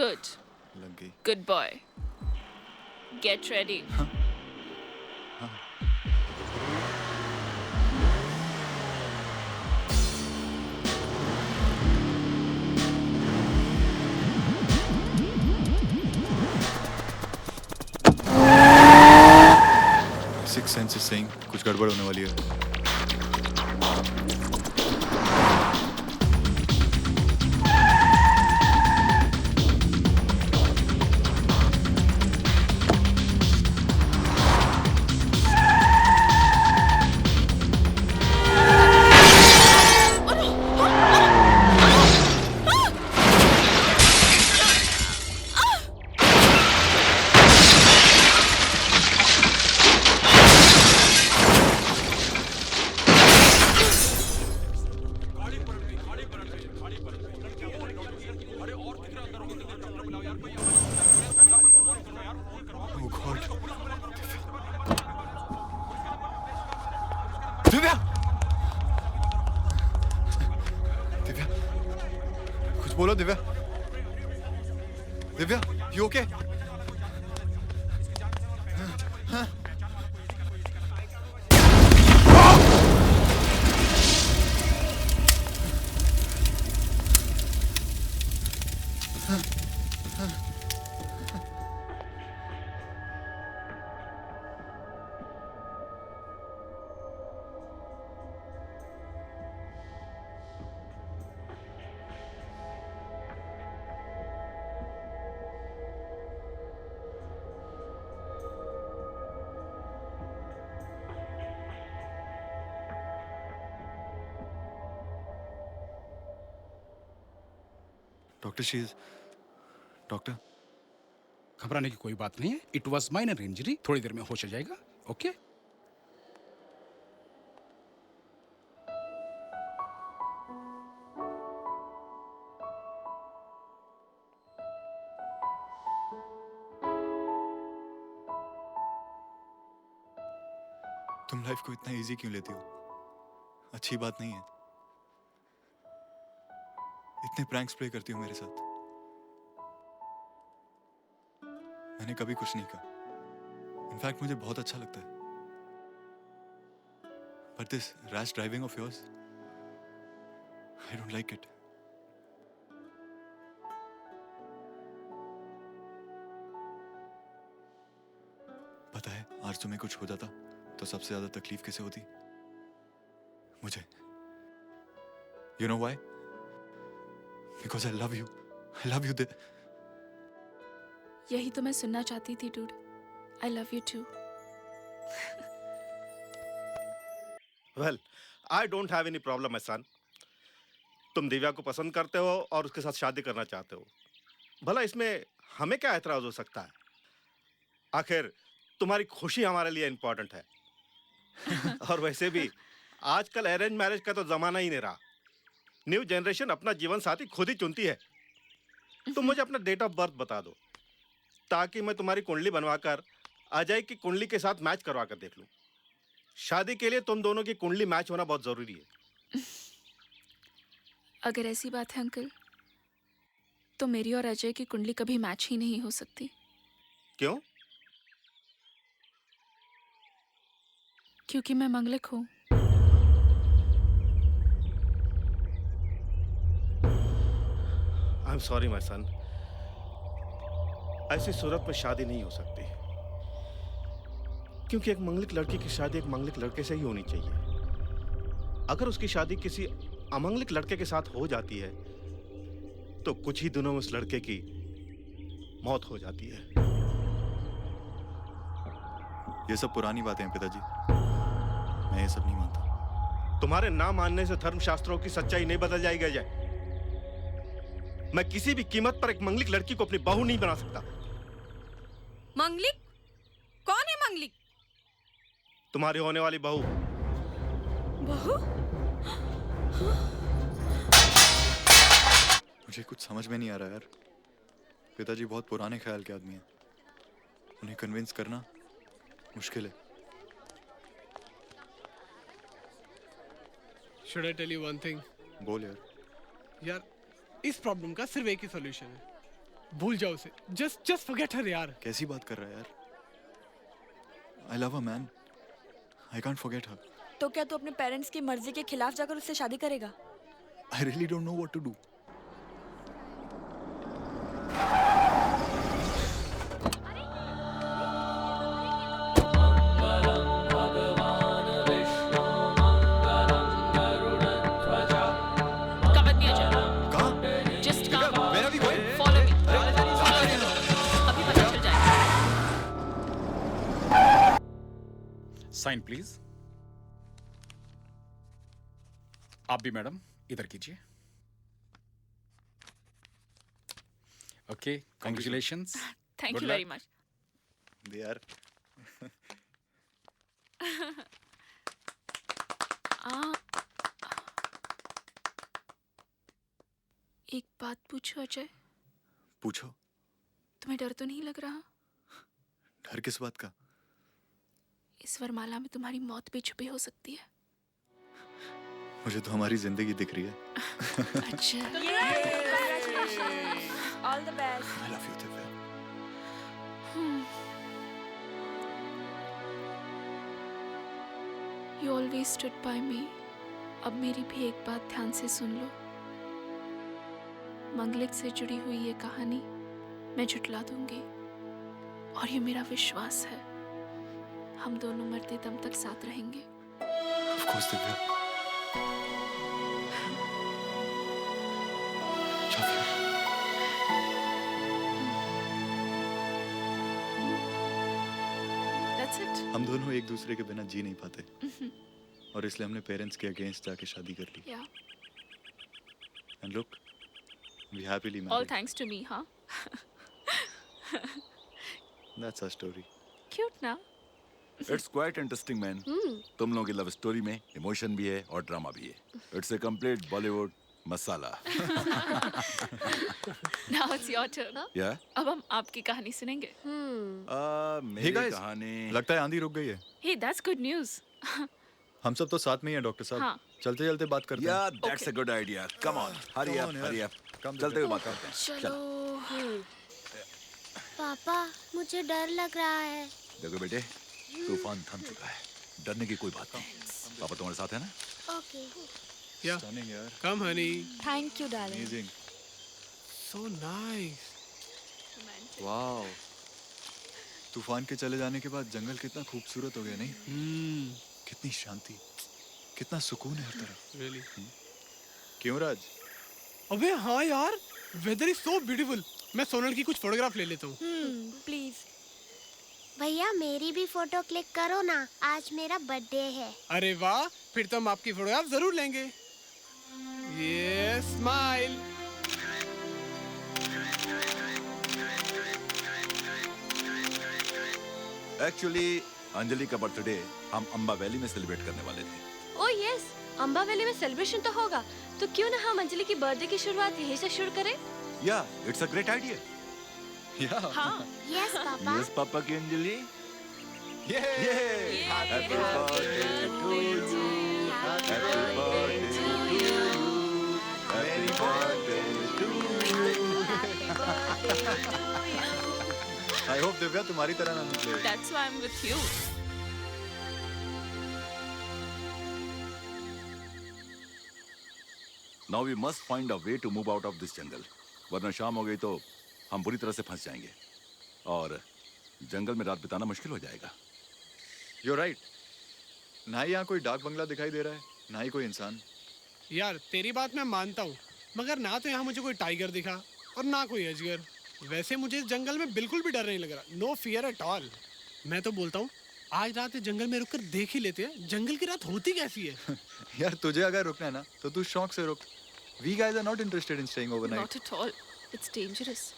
गुड लग गई। Good boy, get ready. Sixth sense is saying कुछ गड़बड़ होने वाली है। दिव्या, दिव्या, कुछ बोलो दिव्या। Divya, you okay? हाँ? डॉक्टर शीज, डॉक्टर घबराने की कोई बात नहीं है। इट वॉज माइनर इंजरी, थोड़ी देर में होश आ जाएगा। ओके तुम लाइफ को इतना इजी क्यों लेती हो? अच्छी बात नहीं है। इतने प्रैंक्स प्ले करती हो मेरे साथ। मैंने कभी कुछ नहीं कहा। इनफैक्ट मुझे बहुत अच्छा लगता है। But this rash driving of yours, I don't like it. पता है आज तुम्हें कुछ हो जाता तो सबसे ज्यादा तकलीफ किसे होती? मुझे। You know why? Because I love you. I love you. यही तो मैं सुनना चाहती थी dude. I love you too. Well, I don't have any problem, my son. तुम दिव्या को पसंद करते हो और उसके साथ शादी करना चाहते हो। भला इसमें हमें क्या एतराज हो सकता है? आखिर तुम्हारी खुशी हमारे लिए इम्पोर्टेंट है। और वैसे भी आजकल अरेंज मैरिज का तो जमाना ही नहीं रहा। न्यू जनरेशन अपना जीवन साथी खुद ही चुनती है। तुम मुझे अपना डेट ऑफ बर्थ बता दो ताकि मैं तुम्हारी कुंडली बनवाकर अजय की कुंडली के साथ मैच करवा कर देख लूं। शादी के लिए तुम दोनों की कुंडली मैच होना बहुत जरूरी है। अगर ऐसी बात है अंकल, तो मेरी और अजय की कुंडली कभी मैच ही नहीं हो सकती। क्यों? क्योंकि मैं मंगलिक हूँ। I am sorry my son, ऐसी सूरत में शादी नहीं हो सकती क्योंकि एक मंगलिक लड़की की शादी एक मंगलिक लड़के से ही होनी चाहिए। अगर उसकी शादी किसी अमंगलिक लड़के के साथ हो जाती है तो कुछ ही दिनों में उस लड़के की मौत हो जाती है। ये सब पुरानी बातें हैं पिताजी, मैं ये सब नहीं मानता। तुम्हारे ना मानने से धर्मशास्त्रों की सच्चाई नहीं बदल जाएगी अजय। मैं किसी भी कीमत पर एक मंगलिक लड़की को अपनी बहू नहीं बना सकता। मंगलिक? कौन है मंगलिक? तुम्हारी होने वाली बहू। बहू? मुझे कुछ समझ में नहीं आ रहा यार। पिताजी बहुत पुराने ख्याल के आदमी हैं, उन्हें कन्विंस करना मुश्किल है। Should I tell you one thing? बोल यार। यार इस प्रॉब्लम का सिर्फ एक ही सॉल्यूशन है, भूल जाओ उसे। just forget her यार। कैसी बात कर रहा है यार? I love her man. I can't forget her. तो क्या तू अपने पेरेंट्स की मर्जी के खिलाफ जाकर उससे शादी करेगा? I really don't know what to do. Sign please. आप भी मैडम इधर कीजिए। Okay, congratulations. Thank you very much. यार एक बात पूछो अजय। पूछो। तुम्हें डर तो नहीं लग रहा? डर किस बात का? इस वरमाला में तुम्हारी मौत भी छुपी हो सकती है। मुझे तो हमारी जिंदगी दिख रही है। अच्छा। All the best. I love you Divya. You always stood by me. अब मेरी भी एक बात ध्यान से सुन लो। मंगलिक से जुड़ी हुई ये कहानी मैं झुठला दूंगी, और ये मेरा विश्वास है। हम दोनों मरते दम तक साथ रहेंगे। Of course, Divya. That's it. हम दोनों एक दूसरे के बिना जी नहीं पाते, और इसलिए हमने पेरेंट्स के अगेंस्ट जाके शादी कर ली। Yeah. And look, we happily All married. thanks to me, huh? That's our story. Cute ना? It's quite interesting man. तुम लोगों की लव स्टोरी में इमोशन भी है और ड्रामा भी है। It's a complete Bollywood masala. Now it's your turn. या अब हम आपकी कहानी सुनेंगे। मेरी Hey guys, कहानी। लगता है आंधी रुक गई है। Hey, that's good news. हम सब तो साथ में ही हैं डॉक्टर साहब। हाँ। चलते चलते बात करते या हैं। That's a good idea. Come on, hurry up, hurry up. चलते हुए बात करते हैं। चलो। पापा मुझे डर लग रहा है। देखो बेटे, तूफान थम चुका है, डरने की कोई बात नहीं। पापा तुम्हारे साथ है ना? ओके। Yeah. Stunning यार। Come honey. Thank you darling. Amazing. So nice. Wow. तूफान के चले जाने के बाद जंगल कितना खूबसूरत हो गया, नहीं? कितनी शांति, कितना सुकून है हर तरफ। Really? क्यों राज? अबे हाँ यार, weather is so beautiful. मैं सोनल की कुछ फोटोग्राफ ले लेता हूँ। प्लीज। भैया मेरी भी फोटो क्लिक करो ना, आज मेरा बर्थडे है। अरे वाह, फिर तो हम आपकी फोटोग्राफ जरूर लेंगे। ये स्माइल। एक्चुअली अंजलि का बर्थडे हम अंबा वैली में सेलिब्रेट करने वाले थे। ओह यस, अंबा वैली में सेलिब्रेशन तो होगा, तो क्यों ना हम अंजलि की बर्थडे की शुरुआत यहीं से शुरू करें? Yeah it's a great idea. हाँ। Yes papa. यस पापा की Anjali. Happy birthday to you, happy birthday to you, happy birthday to you. I hope Divya तुम्हारी तरह ना निकले। That's why I'm with you. Now we must find a way to move out of this jungle. वरना शाम हो गई तो हम बुरी तरह से फंस जाएंगे और जंगल में रात बिताना मुश्किल हो जाएगा। You're right. ना ही यहाँ कोई डाक बंगला दिखाई दे रहा है, ना ही कोई इंसान। यार तेरी बात मैं मानता हूँ, मगर ना तो यहाँ मुझे कोई टाइगर दिखा और ना कोई अजगर। वैसे मुझे इस जंगल में बिल्कुल भी डर नहीं लग रहा। No fear at all. मैं तो बोलता हूँ आज रात इस जंगल में रुककर देख ही लेते हैं जंगल की रात होती कैसी है। यार तुझे अगर रुकना है ना तो तू शौक से रुक। We guys are not interested in staying overnight. Not at all. It's dangerous.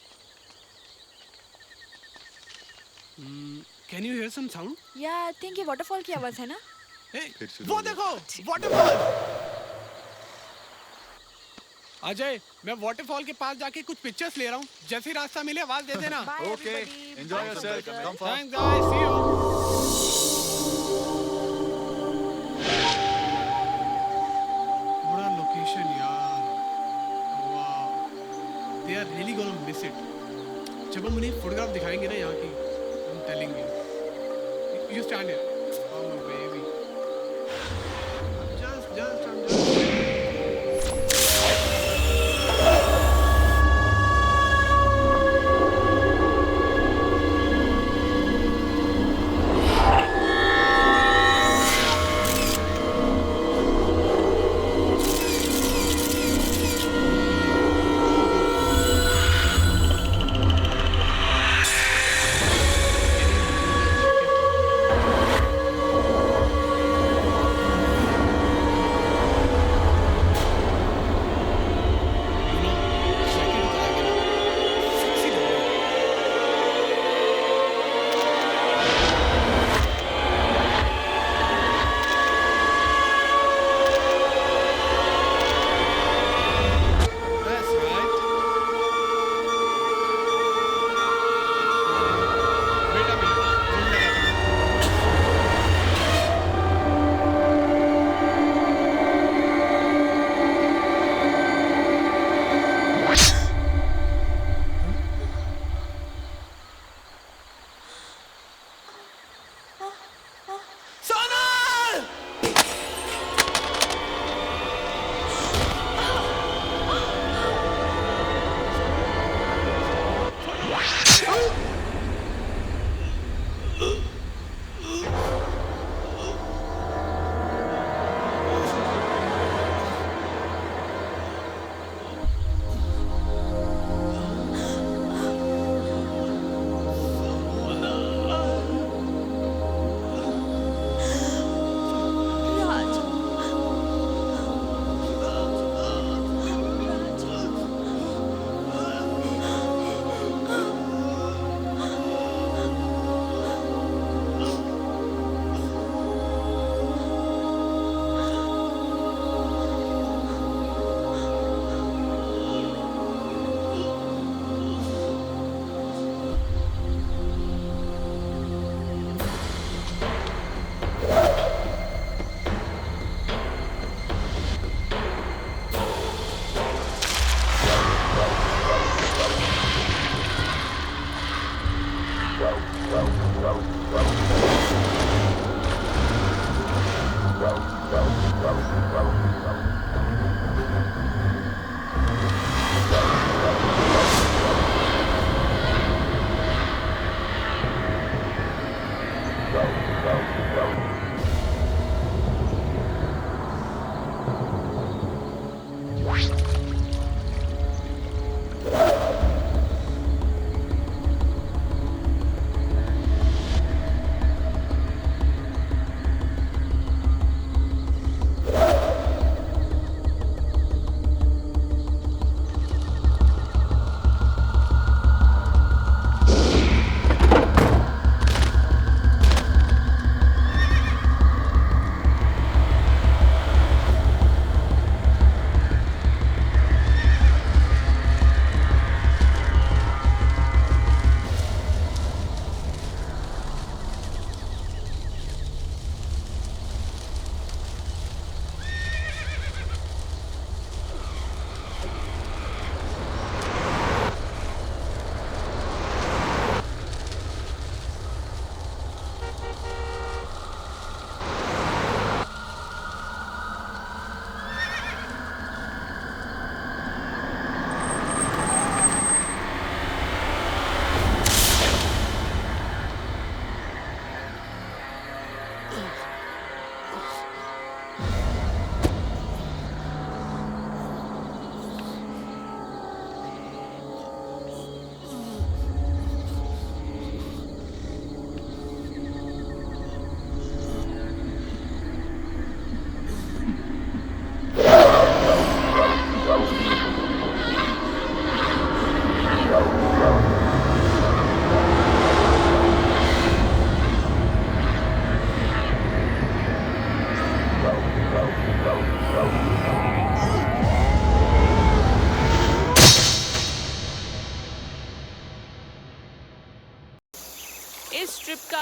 Can you hear some sound? या आई थिंक ये वाटरफॉल की आवाज है ना? वो देखो वाटरफॉल। अजय, मैं वाटरफॉल के पास जाके कुछ पिक्चर्स ले रहा हूँ। जैसे ही रास्ता मिले आवाज दे देना। Okay. Enjoy yourself. Come fast. Thanks guys. See you. बड़ा लोकेशन यार। वाह। They are really gonna miss it. जब हम उन्हें फोटोग्राफ दिखाएंगे ना यहाँ की, I'm telling you. You stand here. Oh my baby. I'm just.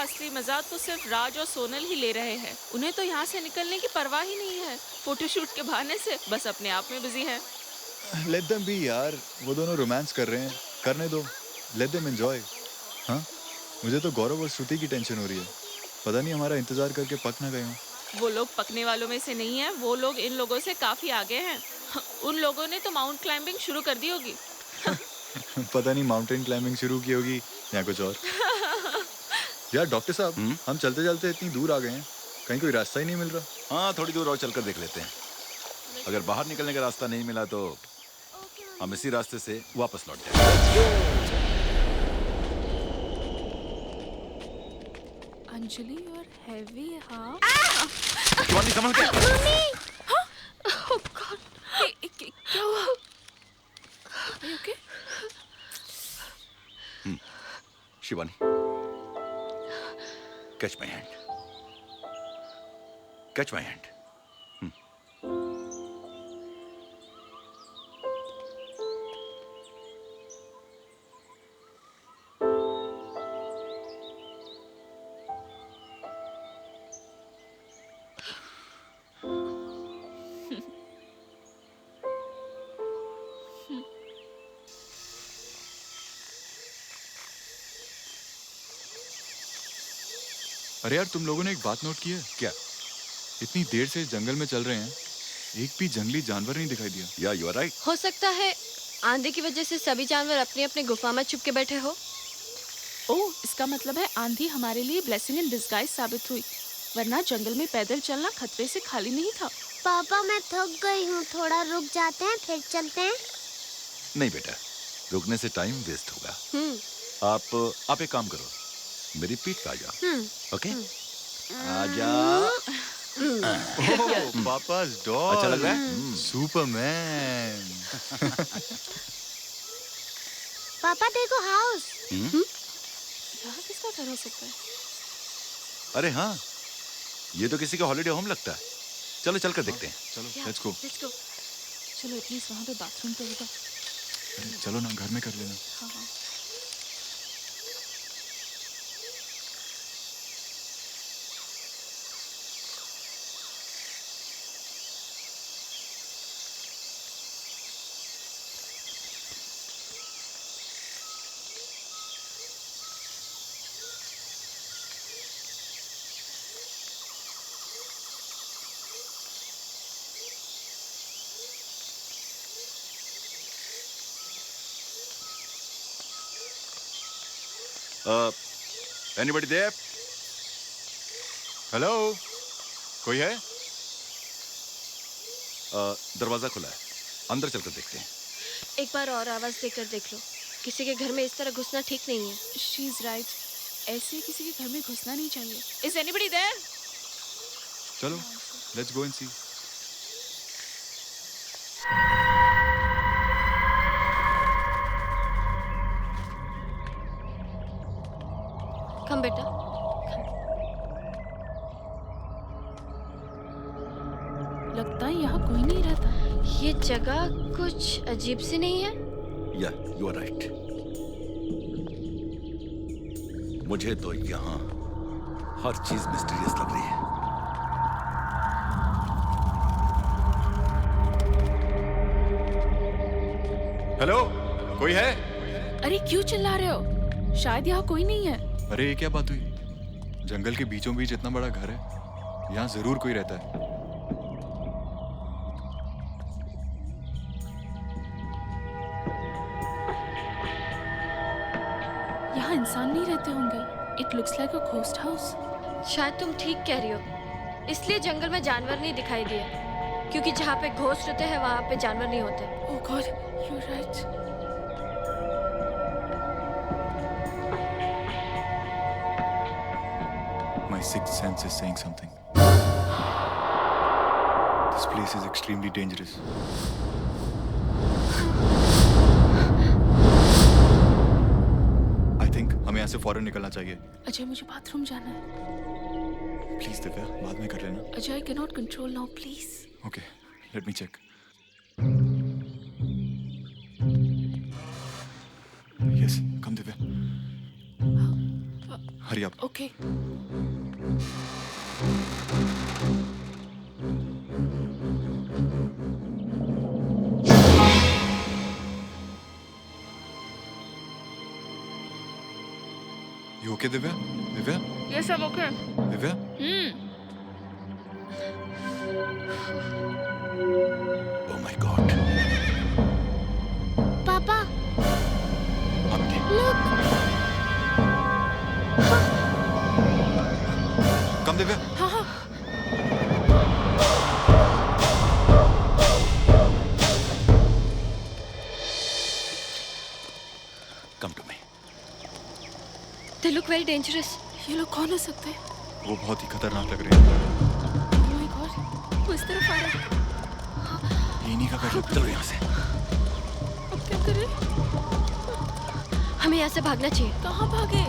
असली मजा तो सिर्फ राज और सोनल ही ले रहे हैं। उन्हें तो यहाँ से निकलने की परवाह ही नहीं है। फोटोशूट के बहाने से बस अपने आप में बिजी हैं। लेट देम बी यार, वो दोनों रोमांस कर रहे हैं, करने दो, लेट देम एंजॉय। हाँ, मुझे तो गौरव और श्रुति की टेंशन हो रही है, पता नहीं हमारा इंतजार करके पक ना गए हों। वो लोग पकने वालों में से नहीं है, वो लोग इन लोगों से काफी आगे हैं। उन लोगों ने तो माउंट क्लाइंबिंग शुरू कर दी होगी। पता नहीं माउंटेन क्लाइंबिंग शुरू की होगी या कुछ और। यार डॉक्टर साहब, हम चलते चलते इतनी दूर आ गए हैं, कहीं कोई रास्ता ही नहीं मिल रहा। हाँ, थोड़ी दूर और चलकर देख लेते हैं। अगर बाहर निकलने का रास्ता नहीं मिला तो हम इसी रास्ते से वापस लौट जाएंगे। अंजलि और हैवी, हाँ। शिवानी समझ गया? Oh God! क्या हुआ? Are you okay? Shivani, catch my hand, catch my hand. अरे यार, तुम लोगों ने एक बात नोट की है क्या? इतनी देर से इस जंगल में चल रहे हैं, एक भी जंगली जानवर नहीं दिखाई दिया। या यू आर राइट। हो सकता है आंधी की वजह से सभी जानवर अपनी अपनी गुफा में छुप के बैठे हो। ओह, इसका मतलब है आंधी हमारे लिए ब्लेसिंग इन डिस्गाइज साबित हुई, वरना जंगल में पैदल चलना खतरे से खाली नहीं था। पापा मैं थक गई हूँ, थोड़ा रुक जाते हैं फिर चलते हैं। नहीं बेटा, रुकने से टाइम वेस्ट होगा। आप एक काम करो, मेरी पीठ पे आ जाओ। ओके, आजा। ओह, पापा's डॉल। अच्छा लग रहा है? सुपरमैन। पापा देखो हाउस। यहाँ किसका घर हो सकता है? अरे हाँ, ये तो किसी का हॉलिडे होम लगता है। चलो चलकर देखते हैं। चलो, लेट्स गो। चलो एटलीस्ट वहाँ पे बाथरूम तो होगा। चलो ना, घर में कर लेना। हाँ हाँ। Anybody there? हेलो, कोई है? दरवाजा खुला है, अंदर चलकर देखते हैं। एक बार और आवाज देकर देख लो, किसी के घर में इस तरह घुसना ठीक नहीं है। शी इज राइट, ऐसे किसी के घर में घुसना नहीं चाहिए। Is anybody there? चलो, let's go and see. Come बेटा। लगता है यहाँ कोई नहीं रहता। ये जगह कुछ अजीब सी नहीं है? या यू आर राइट। मुझे तो यहाँ हर चीज मिस्टीरियस लग रही है। हेलो, कोई है? अरे क्यों चिल्ला रहे हो? शायद यहाँ कोई नहीं है। अरे ये क्या बात हुई? जंगल के बीचों बीच इतना बड़ा घर है, यहाँ जरूर कोई रहता है। यहाँ इंसान नहीं रहते होंगे। It looks like a ghost house. शायद तुम ठीक कह रही हो, इसलिए जंगल में जानवर नहीं दिखाई दिए, क्योंकि जहाँ पे घोस्ट होते हैं वहाँ पे जानवर नहीं होते। Oh god, you are right. My sixth sense is saying something. This place is extremely dangerous. I think हमें यहाँ से फौरन निकलना चाहिए। अजय, मुझे बाथरूम जाना है। प्लीज दिव्या, बाद में कर लेना। Ajay, I can not control now, please. Okay, let me check. Yes, come Divya. Hurry up. Okay. You okay, Divya? Divya? Yes, I am okay. Divya? Oh my God. पापा, आमिर, look. कम दिव्या। हाँ हाँ। Come to me. They look very dangerous. ये लोग कौन हो सकते हैं? वो बहुत ही खतरनाक लग रहे हैं। Oh my God, वो इस तरफ आ रहा है। इन्हीं का कर लो, चलो यहाँ से। अब क्या करें? हमें यहाँ से भागना चाहिए। कहाँ भागे?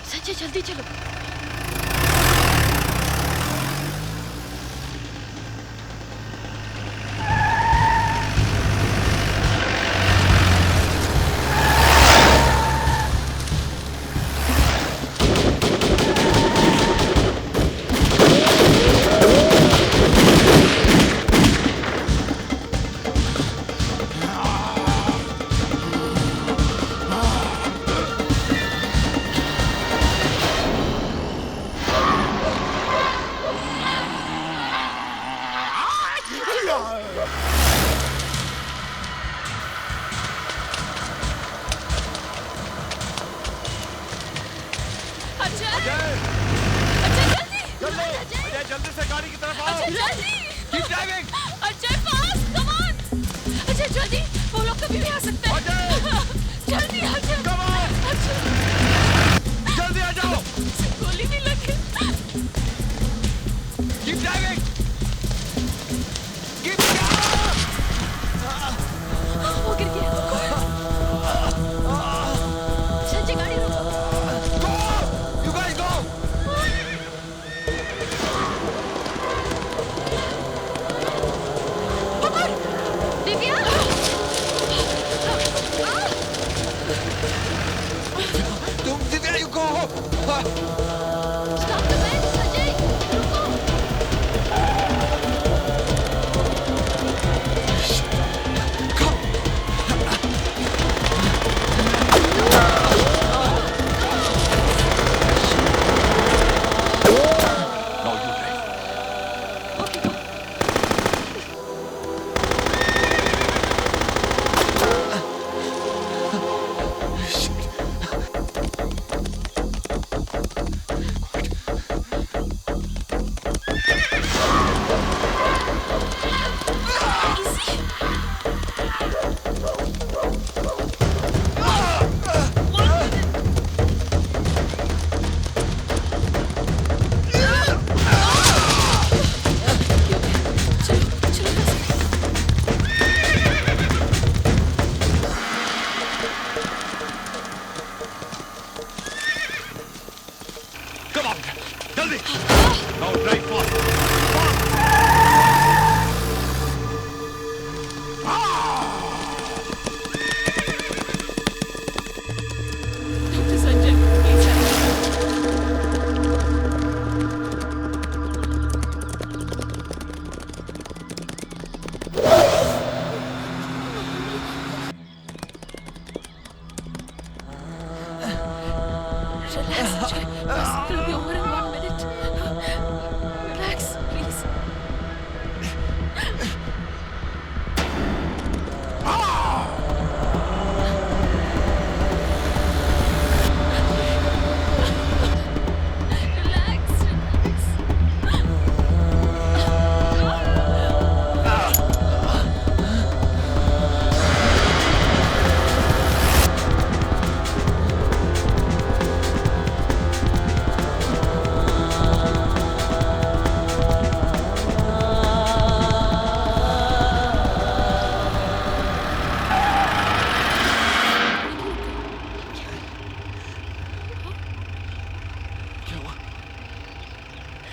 संजय जल्दी चलो। जल्दी से गाड़ी की तरफ आओ। जल्दी। Keep driving। Ajay fast, come on। Ajay जल्दी, वो लोग कभी भी आ सकते हैं। जल्दी अजय। Come on। जल्दी आ जाओ। गोली भी लगी। Keep driving। Keep going। वो गिर गया। संजय गाड़ी रोको। Go। You guys go। Divya! तुम Divya you go! Stop the van, Sanjay! रुको!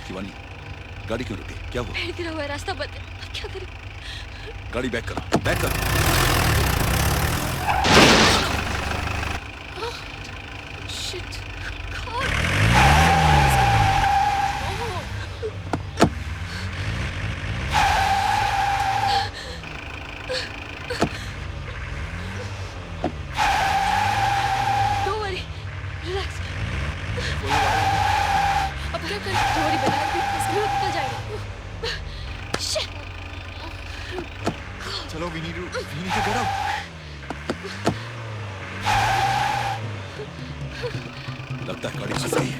शिवानी, गाड़ी क्यों रुकी? क्या हुआ? पेड़ गिरा हुआ है, रास्ता बंद है। अब क्या करें? गाड़ी बैक करो, बैक करो। शिट। Don't worry, relax. अब क्या करें? Don't worry, बेटा, इसमें निकल जाएगा। Shit. चलो, we need to get out. लगता है गाड़ी फंस गई है।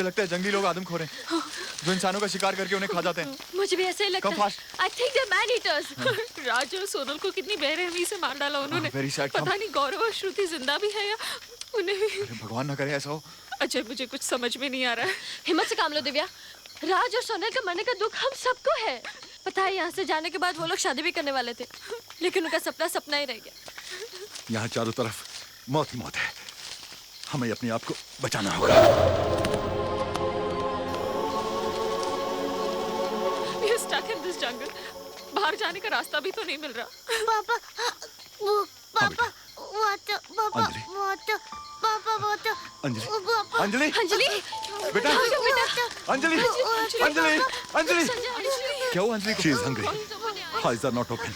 मुझे लगता है जंगली लोग आदमखोर हैं जो इंसानों का शिकार करके उन्हें खा जाते हैं। मुझे भी ऐसे ही लगता Come है। fast. I think they're man eaters. राज और सोनल को कितनी बेरहमी से मार डाला उन्होंने। very sad, पता come. नहीं गौरव और श्रुति जिंदा भी है या उन्हें भी। अरे भगवान ना करे ऐसा हो। अजय मुझे कुछ समझ में नहीं आ रहा है। हिम्मत से काम लो दिव्या। राज और सोनल का मरने का दुख हम सबको है। पता है यहाँ से जाने के बाद वो लोग शादी भी करने वाले थे, लेकिन उनका सपना सपना ही रह गया। यहाँ चारों तरफ मौत ही मौत है। हमें अपने आप को बचाना होगा। We are stuck in this jungle. बाहर जाने का रास्ता भी तो नहीं मिल रहा। पापा वाटर पापा अंजलि। वाटर पापा वाटर अंजलि पापा अंजलि अंजलि बेटा अंजलि अंजलि अंजलि क्या हुआ अंजलि को? She is hungry. Eyes are not open.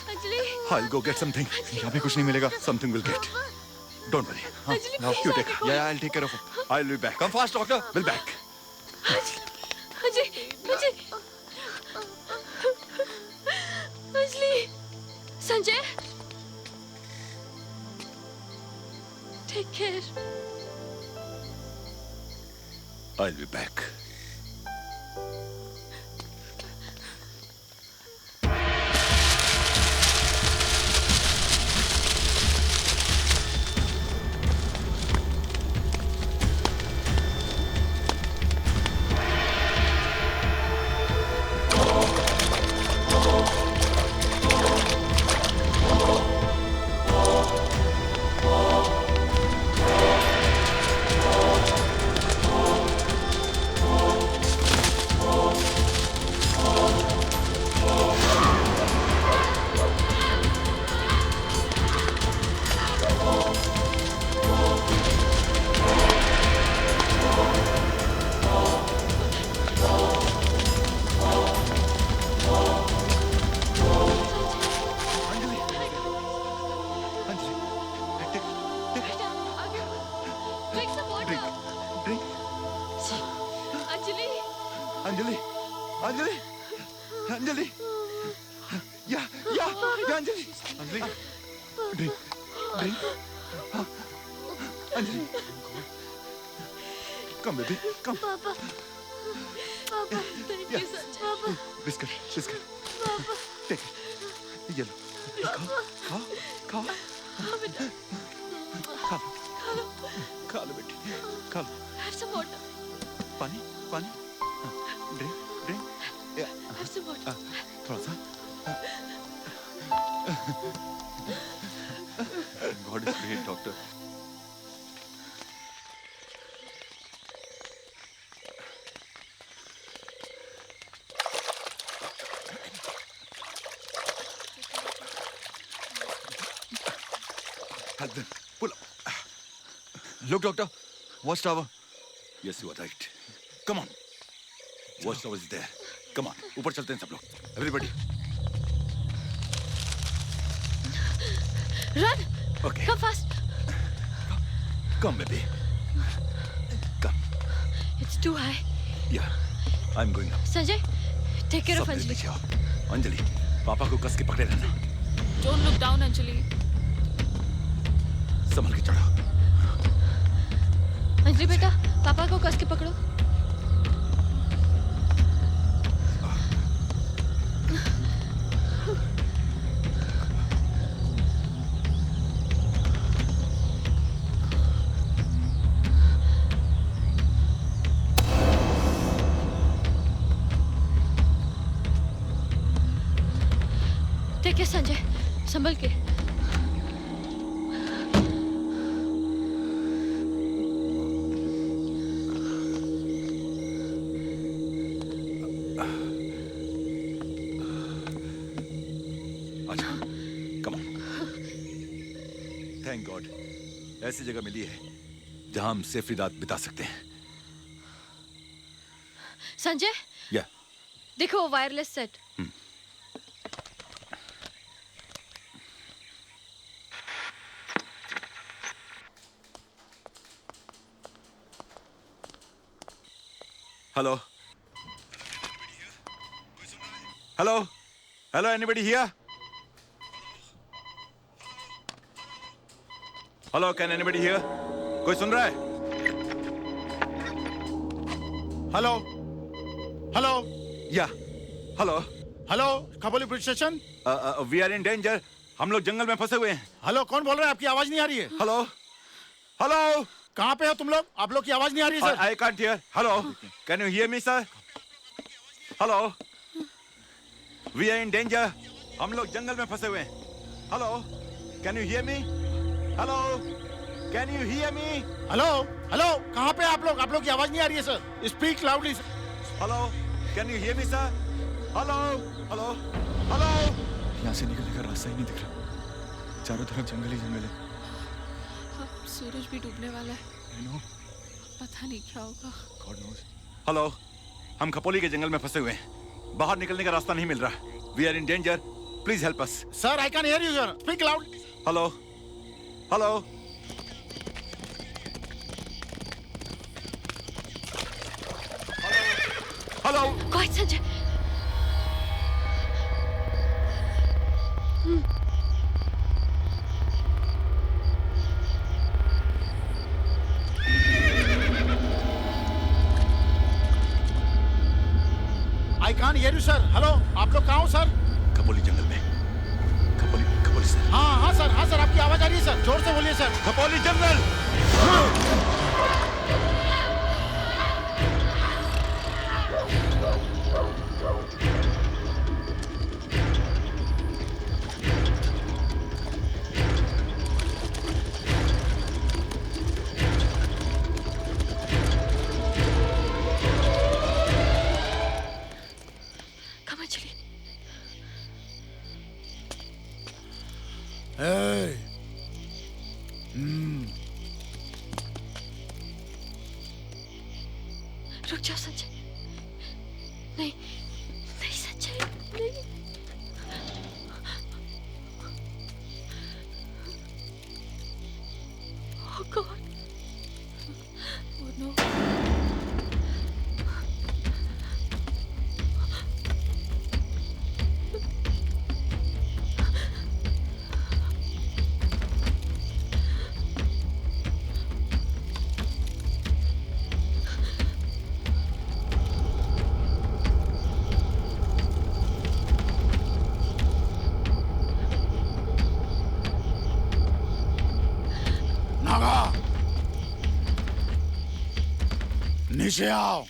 I'll go get something. यहाँ पे कुछ नहीं मिलेगा। Something will get. Don't worry. Now you take her. Yeah, I'll take care of her. I'll be back. Come fast, doctor. Will back. Anjali Sanjay take care. I'll be back. Anjali Anjali Anjali या Anjali Anjali drink drink Anjali come baby come पापा पापा thank you पापा biscuit biscuit take ये लो खा खा खा खा लो बेटी खा लो Have some water. पानी पानी drink drink Have some water. थोड़ा सा God is great, doctor. Help them. Pull up. Look, doctor. Watch tower. Yes, you are right. Come on. Watch tower is there. Come on. ऊपर चलते हैं सब लोग. Everybody. Run. Okay. Come fast. Come, baby. Come. It's too high. Yeah. I'm going up. Sanjay, take care of सब Anjali. नीचे आओ. अंजलि, पापा को कस के पकड़े रहना. Don't look down, Anjali. संभल के चढ़ो. अंजलि बेटा, पापा को कस के पकड़ो. ठीक है संजय, संभल के. अच्छा, come on. Thank God. ऐसी जगह मिली है जहां हम सेफली रात बिता सकते हैं. संजय, या देखो वो wireless set. Hello. Hello. Hello. Anybody here? Hello. Can anybody hear? कोई सुन रहा है? हेलो हेलो या hello hello Khopoli police station. We are in danger, हम लोग जंगल में फंसे हुए हैं। हेलो कौन बोल रहा है? आपकी आवाज नहीं आ रही है। हेलो हेलो कहाँ पे हो तुम लोग? आप लोग की आवाज नहीं आ रही है sir. I can't hear. Hello can you hear me sir? Hello we are in danger, हम लोग जंगल में फंसे हुए हैं। Hello can you hear me? Hello can you hear me? Hello hello कहाँ पे आप लोग? आप लोग की आवाज नहीं आ रही है sir. Speak loudly. Hello can you hear me sir? Hello hello hello. यहाँ से निकलने का रास्ता ही नहीं दिख रहा, चारों तरफ जंगल ही जंगल है। अब सूरज भी डूबने वाला है। I know. पता नहीं क्या होगा। God knows. हेलो हम खपोली के जंगल में फंसे हुए हैं, बाहर निकलने का रास्ता नहीं मिल रहा। We are in danger, please help us. Sir I can hear you sir, speak loud. Hello hello hello. Quiet, Sanjay. I can hear you sir. Hello आप लोग कहाँ हो सर? खपोली जंगल में। खपोली सर। हाँ सर आपकी आवाज आ रही है सर, जोर से बोलिए sir. Khopoli jungle. Come on, चलिए। Hey. रुक जाओ संजय। नहीं नहीं संजय नहीं। Oh God. Oh no. Naga नीचे आओ।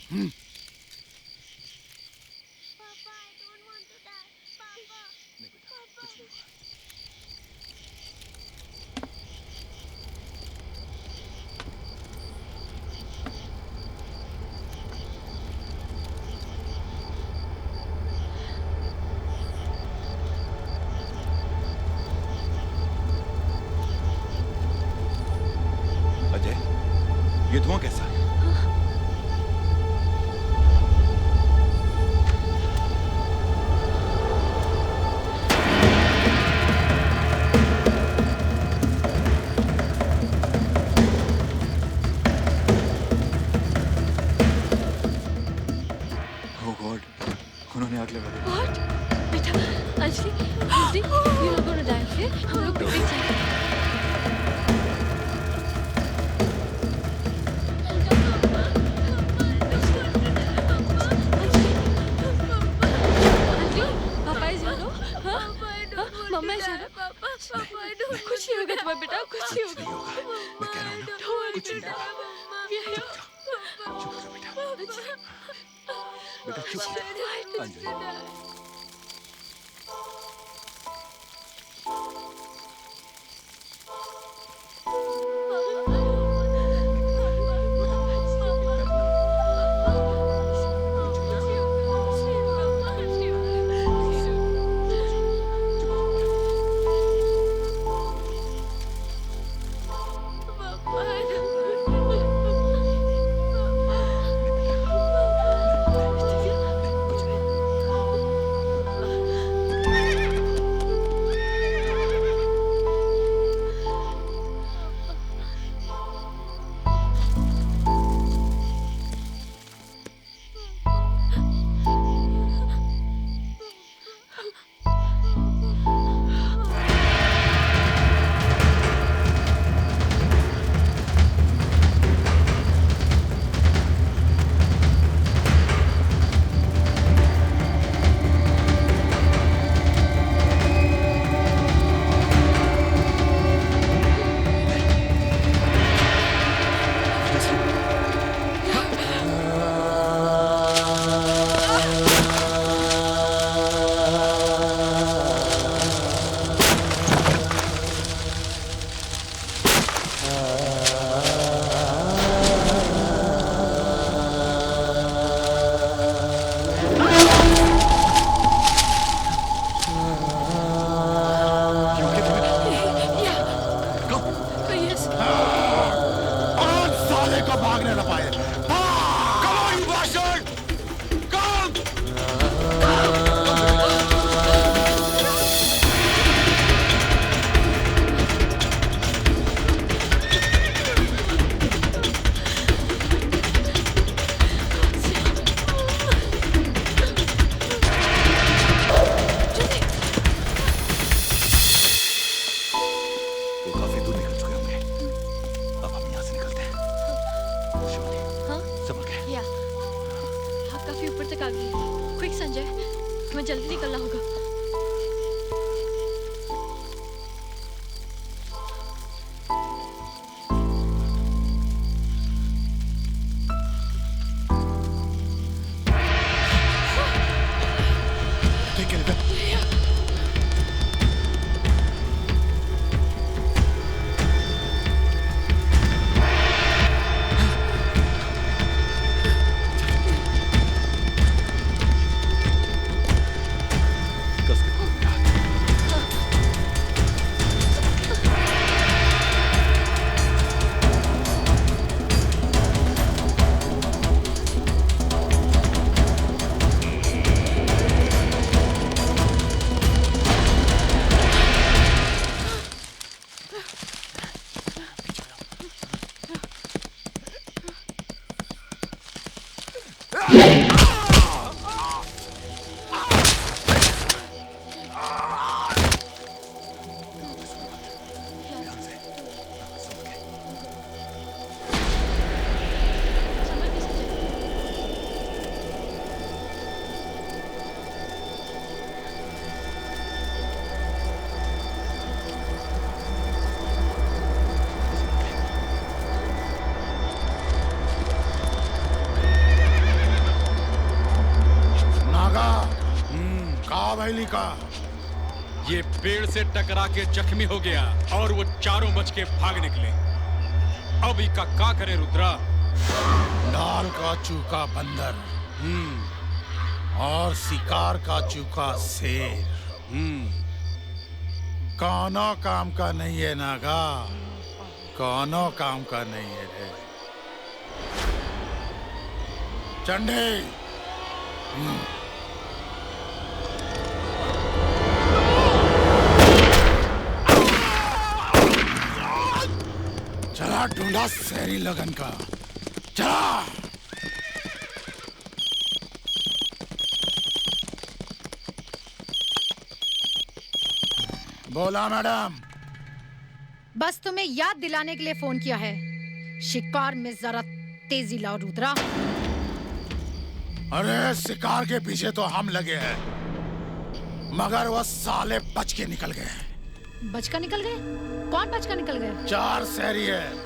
अजय ये धुआं कैसा है? Oh God, उन्होंने आग लगा दी। What? बेटा Anjali you're not gonna die, okay? हम लोग पिकनिक जाएंगे। Papa is hello. Mama is hello. कुछ नहीं होगा तुम्हारा बेटा, कुछ नहीं होगा। मैं कह रहा हूँ ना, कुछ नहीं होगा। बेटा चुप हो जा। अंजलि पहली का? ये पेड़ से टकरा के जख्मी हो गया और वो चारों बच के भाग निकले। अब इका का करे रुद्रा? दाल का चूका बंदर और शिकार का चूका शेर कोनो काम का नहीं है नागा, कोनो काम का नहीं है रे। चंडे चला ढूंढा शहरी लगन का, चला। बोला मैडम। बस तुम्हें याद दिलाने के लिए फोन किया है, शिकार में जरा तेजी लाओ रुद्रा। अरे शिकार के पीछे तो हम लगे हैं, मगर वो साले बच के निकल गए। बच कर निकल गए? कौन बच कर निकल गए? 4 शहरी है।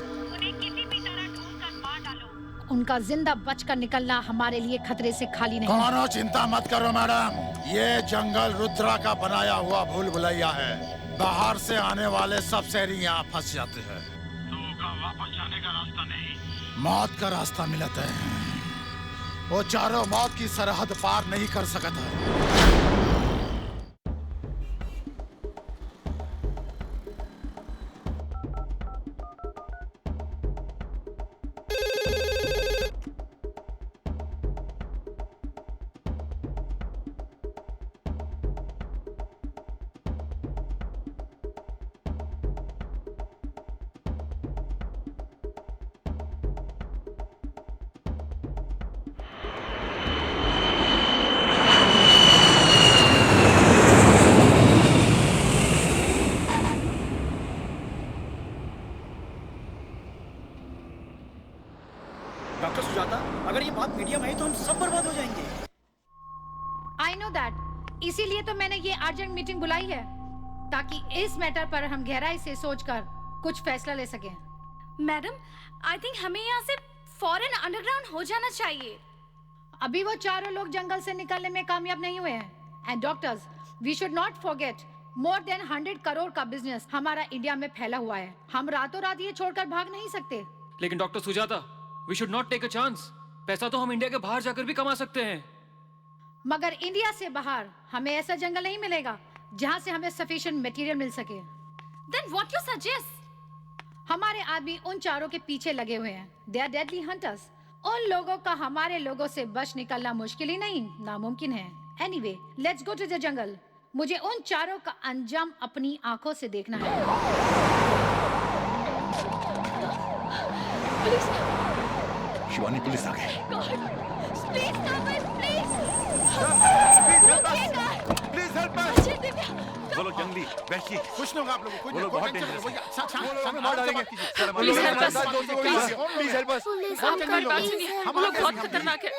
उनका जिंदा बचकर निकलना हमारे लिए खतरे से खाली नहीं। कौनो चिंता मत करो मैडम, ये जंगल रुद्रा का बनाया हुआ भूल भुलैया है। बाहर से आने वाले सब शहरी यहाँ फंस जाते हैं। तो वापस जाने का रास्ता नहीं, मौत का रास्ता मिलता है। वो चारों मौत की सरहद पार नहीं कर सकता है। डॉक्टर सुजाता, अगर ये बात मीडिया में आई तो हम सब बर्बाद हो जाएंगे। I know that, इसीलिए तो मैंने ये अर्जेंट मीटिंग बुलाई है, ताकि इस मैटर पर हम गहराई से सोचकर कुछ फैसला ले सकें। मैडम, आई थिंक हमें यहाँ से फौरन अंडरग्राउंड हो जाना चाहिए। अभी वो चारों लोग जंगल से निकलने में कामयाब नहीं हुए हैं। And doctors, we should not forget, more than 100 crore का बिजनेस हमारा इंडिया में फैला हुआ है। हम रातों रात ये छोड़कर भाग नहीं सकते। लेकिन doctor Sujata, we should not take a chance. पैसा तो हम इंडिया के बाहर जाकर भी कमा सकते हैं। मगर इंडिया से बाहर हमें ऐसा जंगल नहीं मिलेगा जहाँ से हमें सफिशिएंट मटेरियल मिल सके। Then what you suggest? हमारे आदमी उन चारों के पीछे लगे हुए हैं। They are deadly hunters. उन लोगों का हमारे लोगों से बच निकलना मुश्किल ही नहीं, नामुमकिन है। Anyway, let's go to the jungle. मुझे उन चारों का अंजाम अपनी आंखों से देखना है। शिवानी, पुलिस आ गई। Please stop it, please. Please help us. वो लोग जंगली वैसी कुछ लोग आप लोगों को वो लोग बहुत डेंजरस हैं। मार डालेंगे। Please help us. Please help us. हमारी बात सुनिए, वो लोग बहुत खतरनाक है।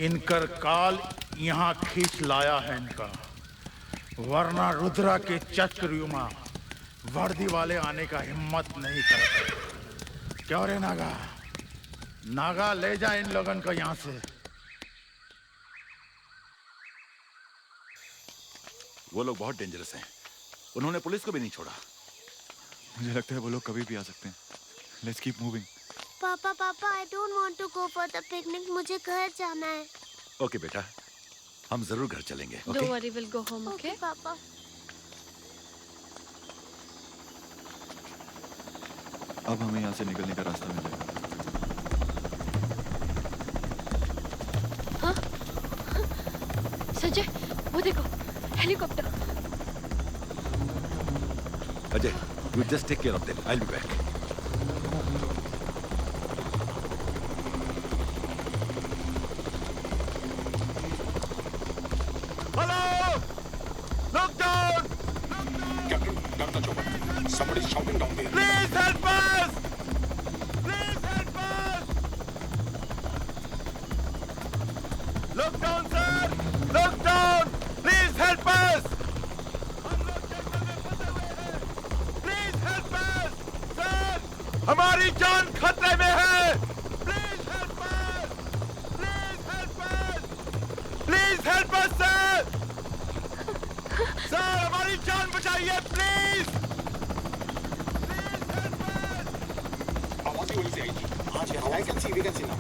इनकर काल यहाँ खींच लाया है इनका, वरना रुद्रा के चक्रव्यूमा वर्दी वाले आने का हिम्मत नहीं करते। क्यों रे नागा? नागा ले जा इन लोगन को यहाँ से। वो लोग बहुत डेंजरस हैं, उन्होंने पुलिस को भी नहीं छोड़ा। मुझे लगता है वो लोग कभी भी आ सकते हैं। Let's keep moving. पापा पापा, I don't want to go for the picnic. मुझे घर जाना है। ओके बेटा, हम जरूर घर चलेंगे। Don't worry, we'll go home, okay? पापा। अब हमें यहाँ से निकलने का रास्ता मिलेगा। हाँ? संजय, वो देखो, helicopter. Ajay, you just take care of them. I'll be back. Hello! Look down! Captain, down the chopper. Somebody's shouting down there. Please help us! Please help us! Look down, sir! Look down! Please help us! Please help us! Sir! हमारी जान खतरे में है! Please help us! Please help us! Please help us, sir! Sir, हमारी जान बचाइए, please! आवाज ही वहीं से आई थी। हाँ जी, I can see, we can see now.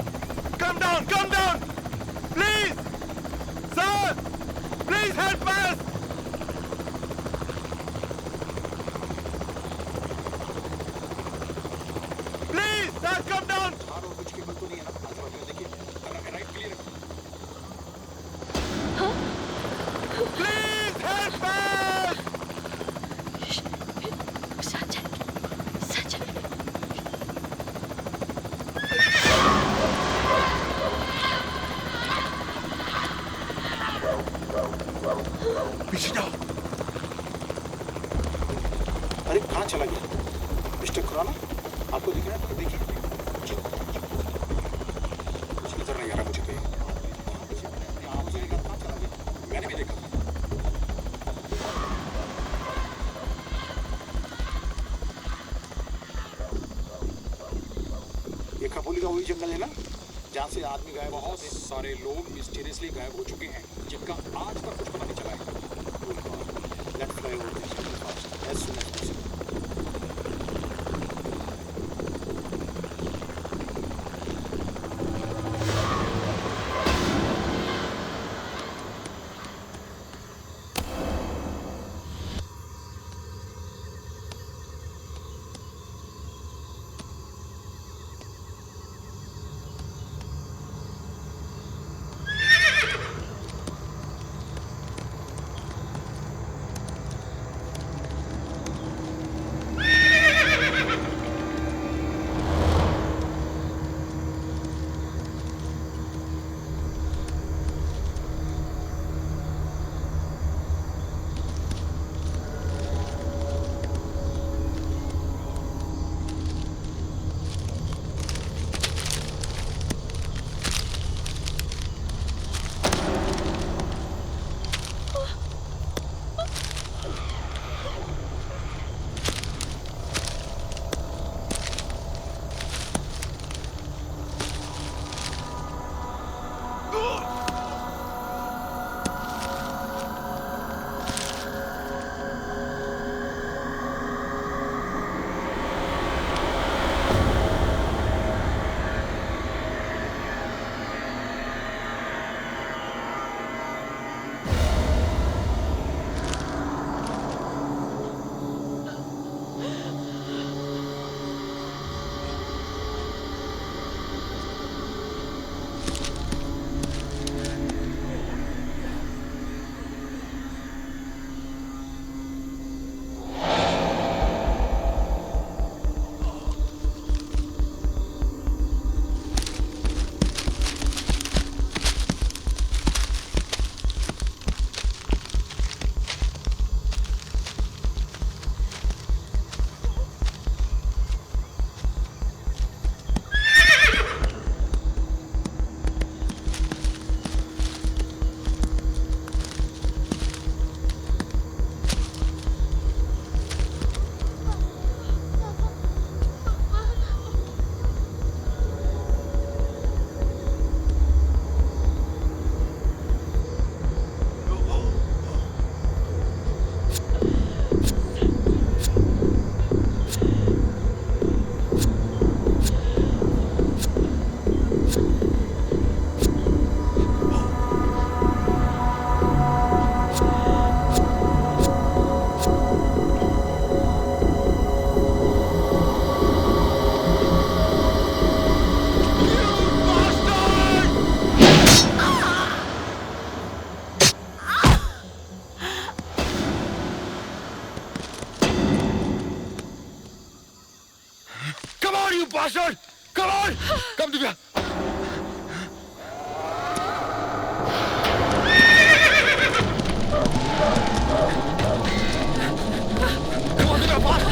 Come down, come down! Please! Sir! Please help us! Please, sir, come down! कुछ कीमत तो नहीं है ना? देखिए, राइट क्लियर है। Please help us! पीछे जाओ। अरे कहाँ चला गया? मिस्टर खुराना, आपको दिख रहा है? तो देखिए। कुछ नजर नहीं आ रहा मुझे तो ये। कहाँ चला गया? मैंने भी देखा। ये खबूली का वही जंगल है ना, जहाँ से आदमी गायब। बहुत सारे लोग मिस्टीरियसली गायब हो चुके हैं, जिनका आज तक कुछ पता नहीं चला है। Let's fly over this jungle fast, as soon as possible. on, you bastard! Come on! Come, Divya! Come on, Divya, fast!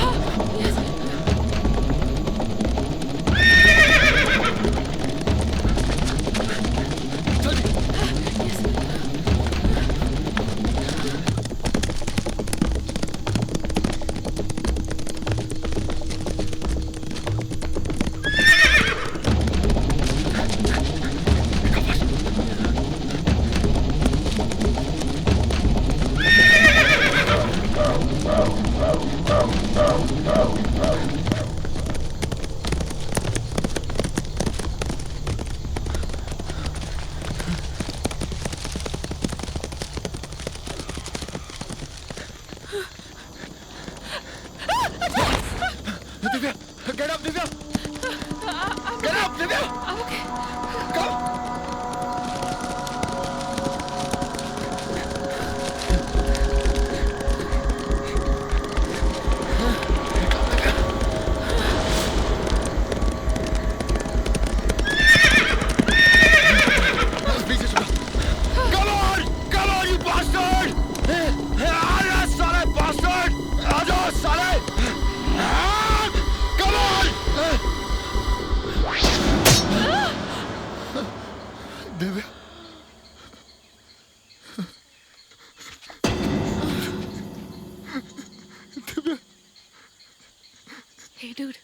Hey dude,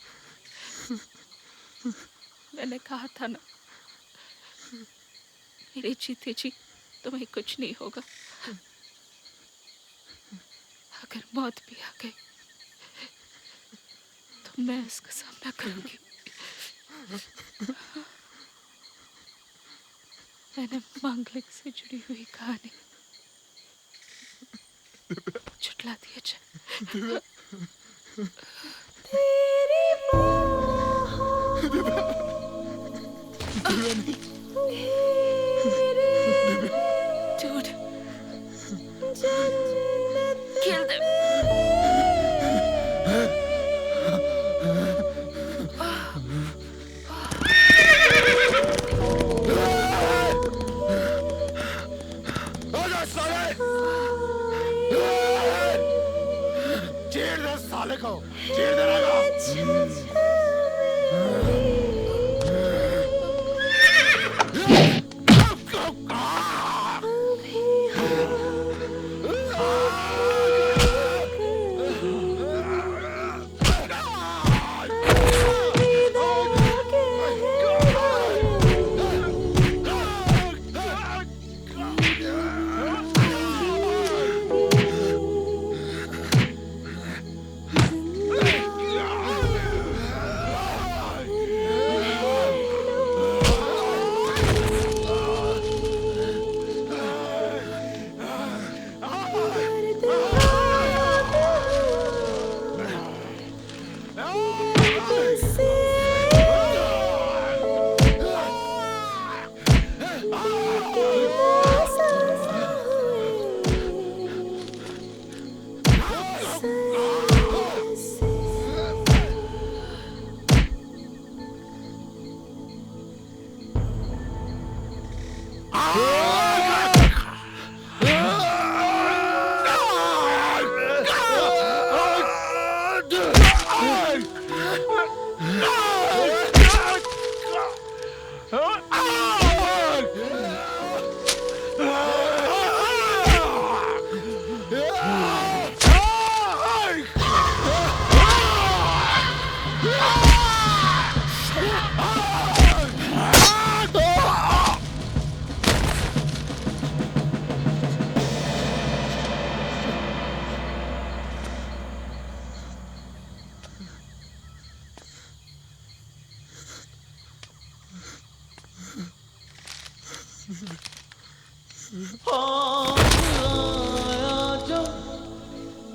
मैंने कहा था ना, मेरे जीते जी तुम्हें कुछ नहीं होगा। अगर मौत भी आ गई तो मैं इसका सामना करूंगी। मैंने मांगलिक से जुड़ी हुई कहानी छुटला दी। अच्छा Dude, kill them. चीर दे साले को, चीर दे लगा।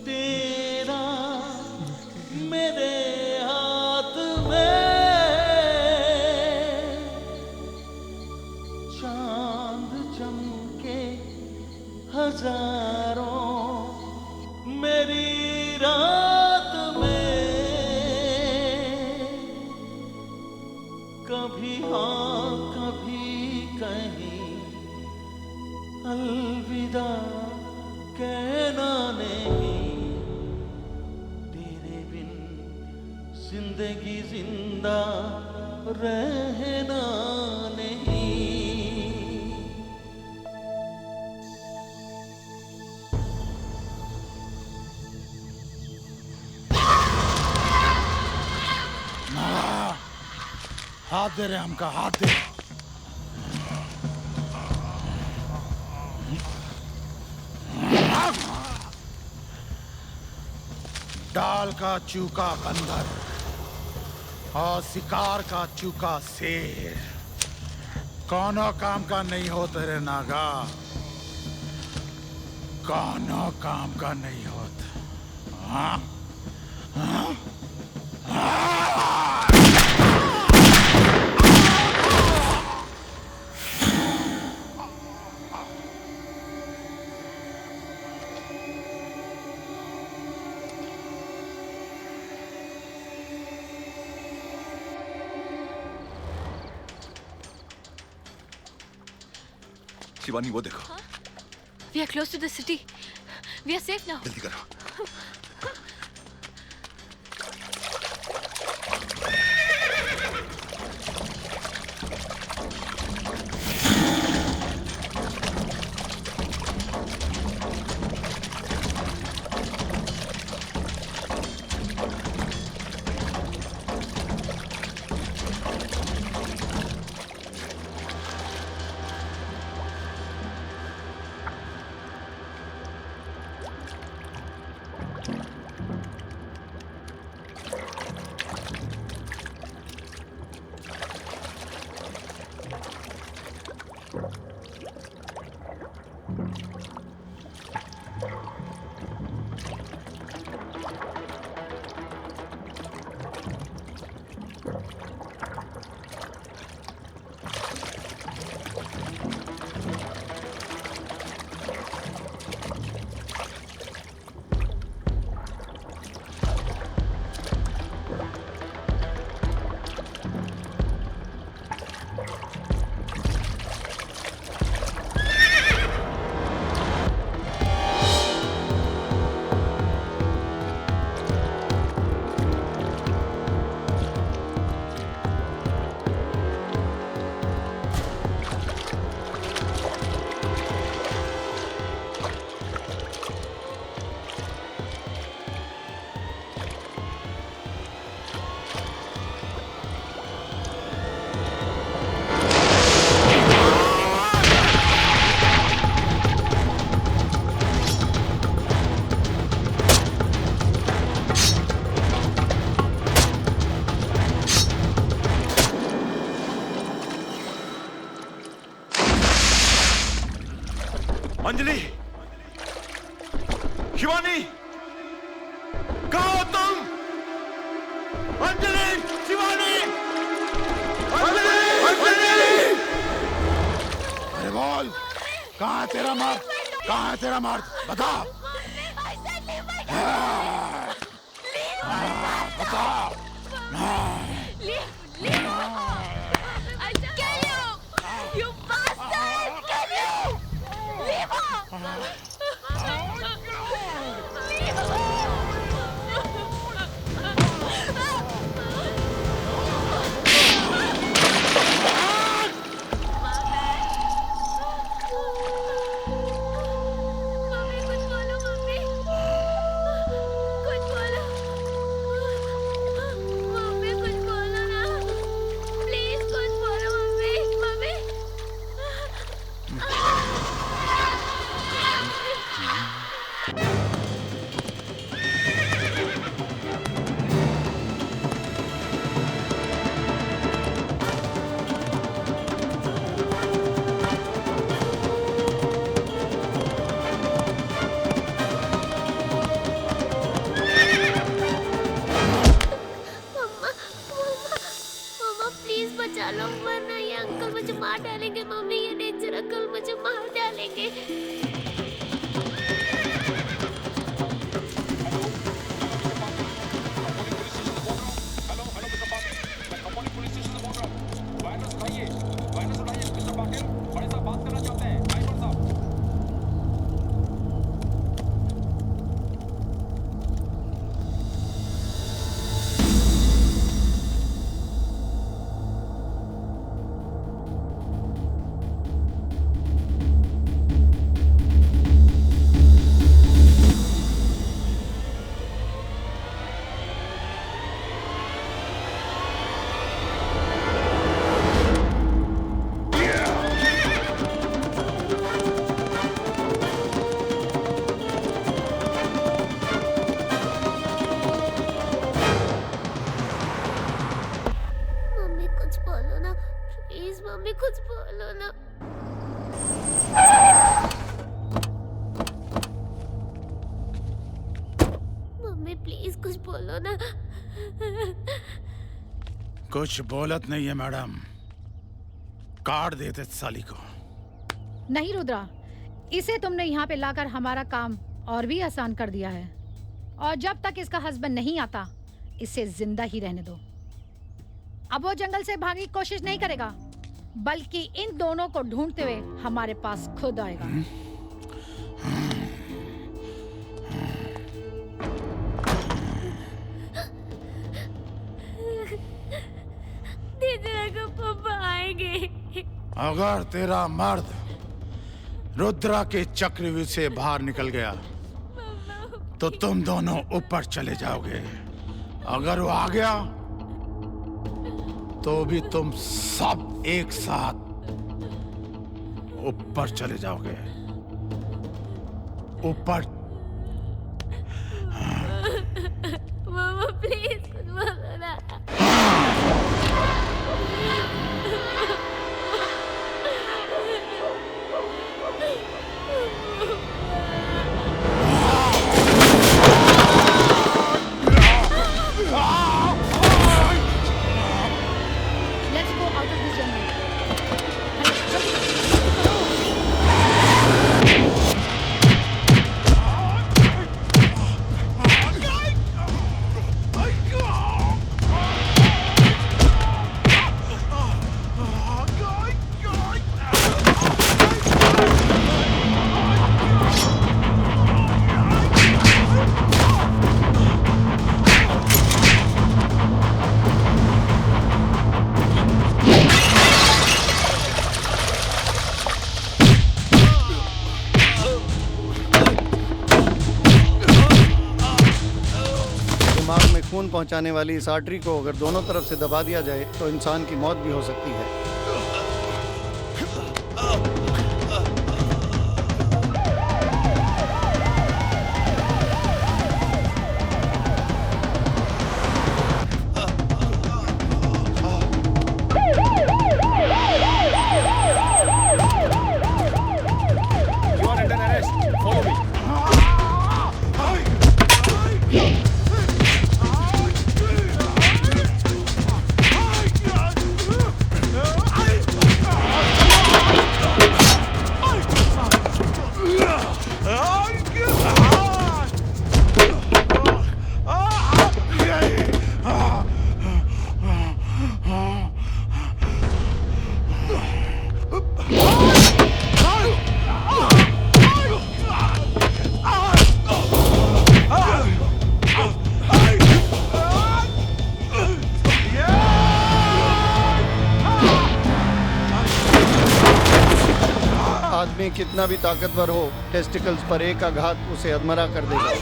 तेरा मेरे हाथ में चांद चमके हजारों मेरी रात में जिंदगी जिंदा रहना नहीं। नागा, हाथ दे रहे हमका, हाथ दे। डाल का चूका बंदर और शिकार का चूका शेर, कौनो काम का नहीं हो तेरे नागा, कौनो काम का नहीं होता। हाँ? हाँ? शिवानी वो देखो। We are close to the city. We are safe now. जल्दी करो। अंजलि, शिवानी, कहाँ हो तुम? अंजलि, शिवानी, अंजलि, अंजलि! अरे बोल, कहाँ है तेरा मर्द? कहाँ है तेरा मर्द? बता। बता। You bastard! Kill you! Leave her! कुछ बोलो। कुछ बोलत नहीं है मैडम, काट देते साली को। नहीं रुद्रा, इसे तुमने यहाँ पे लाकर हमारा काम और भी आसान कर दिया है। और जब तक इसका हस्बैंड नहीं आता, इसे जिंदा ही रहने दो। अब वो जंगल से भागने की कोशिश नहीं करेगा, बल्कि इन दोनों को ढूंढते हुए हमारे पास खुद आएगा। दीदी को पापा आएंगे। अगर तेरा मर्द रुद्रा के चक्रव्यूह से बाहर निकल गया तो तुम दोनों ऊपर चले जाओगे। अगर वो आ गया तो भी तुम सब एक साथ ऊपर चले जाओगे। ऊपर। मामा प्लीज कुछ बोलो ना। Let's go out of this jungle. दिमाग में खून पहुंचाने वाली इस आर्टरी को अगर दोनों तरफ से दबा दिया जाए तो इंसान की मौत भी हो सकती है। You are under arrest. Follow me. आदमी कितना भी ताकतवर हो, टेस्टिकल्स पर एक आघात उसे अधमरा कर देगा।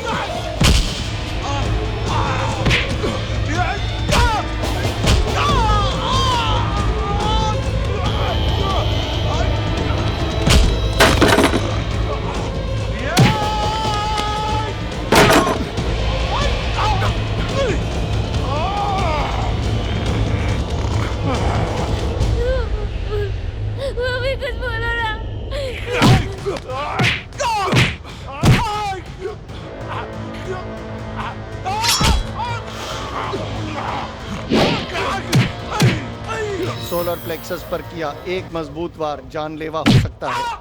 मम्मी कुछ बोलो ना। सोलर प्लेक्सस पर किया एक मजबूत वार जानलेवा हो सकता है।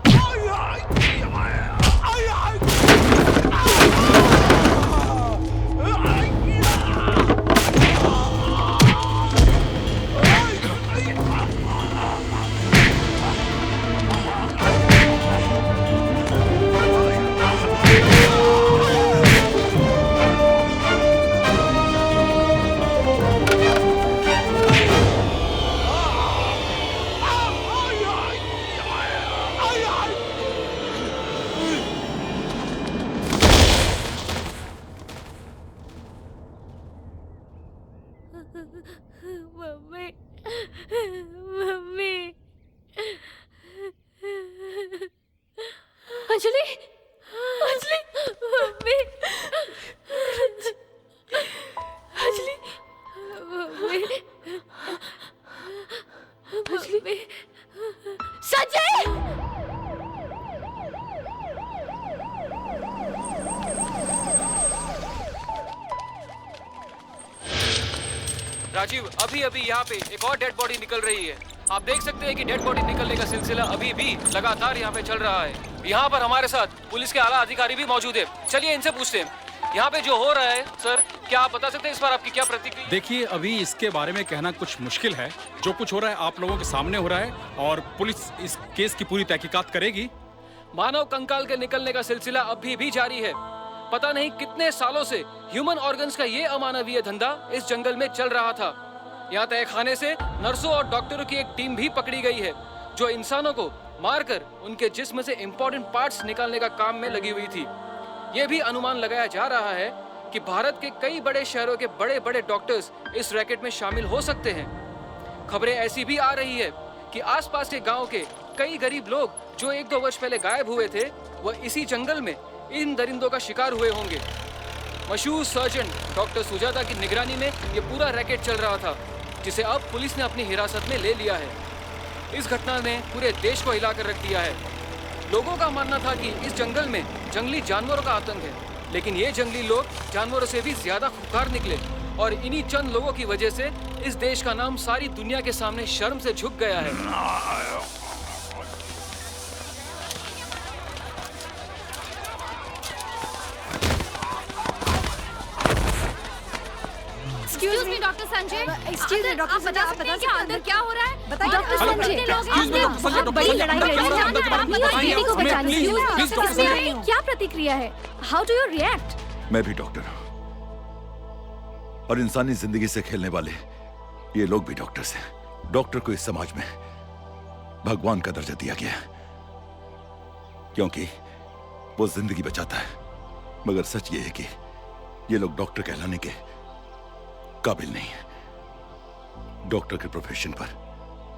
Mummy mummy Anjali Anjali mummy Anjali mummy Sanjay Rajiv, अभी अभी यहाँ पे एक और डेड बॉडी निकल रही है। आप देख सकते हैं कि डेड बॉडी निकलने का सिलसिला अभी भी लगातार यहाँ पे चल रहा है। यहाँ पर हमारे साथ पुलिस के आला अधिकारी भी मौजूद है। चलिए इनसे पूछते हैं यहाँ पे जो हो रहा है। सर, क्या आप बता सकते हैं इस पर आपकी क्या प्रतिक्रिया? देखिए, अभी इसके बारे में कहना कुछ मुश्किल है। जो कुछ हो रहा है आप लोगों के सामने हो रहा है और पुलिस इस केस की पूरी तहकीकात करेगी। मानव कंकाल के निकलने का सिलसिला अभी भी जारी है। पता नहीं कितने सालों से ह्यूमन ऑर्गन्स का ये अमानवीय धंधा इस जंगल में चल रहा था। यहाँ तहखाने से नर्सों और डॉक्टरों की एक टीम भी पकड़ी गई है जो इंसानों को मारकर उनके जिस्म से इंपॉर्टेंट पार्ट्स निकालने का काम में लगी हुई थी। ये भी अनुमान लगाया जा रहा है कि भारत के कई बड़े शहरों के बड़े बड़े डॉक्टर्स इस रैकेट में शामिल हो सकते हैं। खबरें ऐसी भी आ रही है कि आसपास के गांव के कई गरीब लोग जो 1-2 वर्ष पहले गायब हुए थे, वह इसी जंगल में इन दरिंदों का शिकार हुए होंगे। मशहूर सर्जन डॉक्टर सुजाता की निगरानी में ये पूरा रैकेट चल रहा था, जिसे अब पुलिस ने अपनी हिरासत में ले लिया है। इस घटना ने पूरे देश को हिलाकर रख दिया है। लोगों का मानना था कि इस जंगल में जंगली जानवरों का आतंक है, लेकिन ये जंगली लोग जानवरों से भी ज्यादा खूंखार निकले और इन्हीं चंद लोगों की वजह से इस देश का नाम सारी दुनिया के सामने शर्म से झुक गया है। Excuse me, doctor Sanjay. Excuse me, doctor आप बता सकते हैं कि अंदर क्या हो रहा है? बताइए डॉक्टर संजय, बहुत बड़ी लड़ाई है। बेटी को बचाने के लिए डॉक्टर संजय, क्या प्रतिक्रिया है? How do you react? मैं भी डॉक्टर हूं और इंसानी जिंदगी से खेलने वाले ये लोग भी डॉक्टर्स हैं। डॉक्टर को इस समाज में भगवान का दर्जा दिया गया है क्योंकि वो जिंदगी बचाता है। मगर सच ये है कि ये लोग डॉक्टर कहलाने के काबिल नहीं है। डॉक्टर के प्रोफेशन पर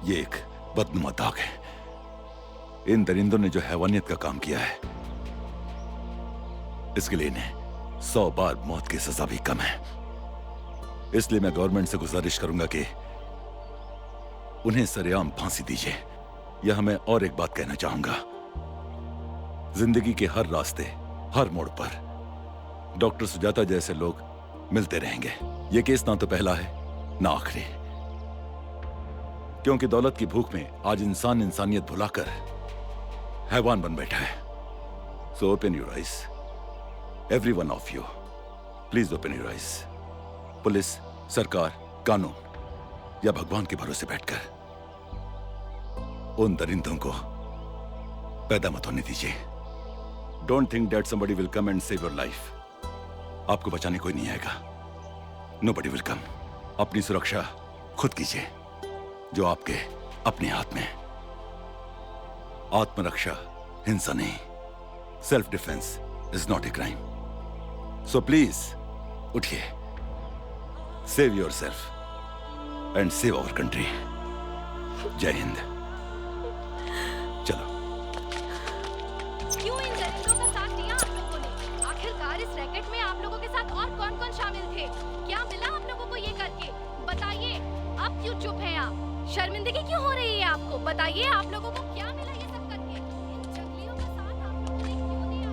यह एक बदनुमा दाग है। इन दरिंदों ने जो हैवानियत का काम किया है, इसके लिए इन्हें 100 बार मौत की सजा भी कम है। इसलिए मैं गवर्नमेंट से गुजारिश करूंगा कि उन्हें सरेआम फांसी दीजिए। यहां मैं और एक बात कहना चाहूंगा, जिंदगी के हर रास्ते, हर मोड़ पर डॉक्टर सुजाता जैसे लोग मिलते रहेंगे। ये केस ना तो पहला है ना आखिरी, क्योंकि दौलत की भूख में आज इंसान इंसानियत भुलाकर हैवान बन बैठा है। So open your eyes, every one of you, please open your eyes. Police, सरकार, कानून या भगवान के भरोसे बैठकर उन दरिंदों को पैदा मत होने दीजिए। Don't think that somebody will come and save your life. आपको बचाने कोई नहीं आएगा। Nobody will come। अपनी सुरक्षा खुद कीजिए, जो आपके अपने हाथ में। आत्मरक्षा हिंसा नहीं, self defence is not a crime. So please उठिए, save yourself and save our country. जय हिंद। चलो। क्यों इन दरिंदों का साथ दिया आप लोगों ने? आखिरकार इस रैकेट में आप लोगों के साथ और कौन-कौन शामिल थे? क्या मिला आप लोगों को ये करके? बताइए, अब क्यों चुप हैं आप? शर्मिंदगी क्यों हो रही है आपको? बताइए, आप लोगों को क्या मिला ये सब करके? इन जंगलियों का साथ आप लोगों ने क्यों दिया?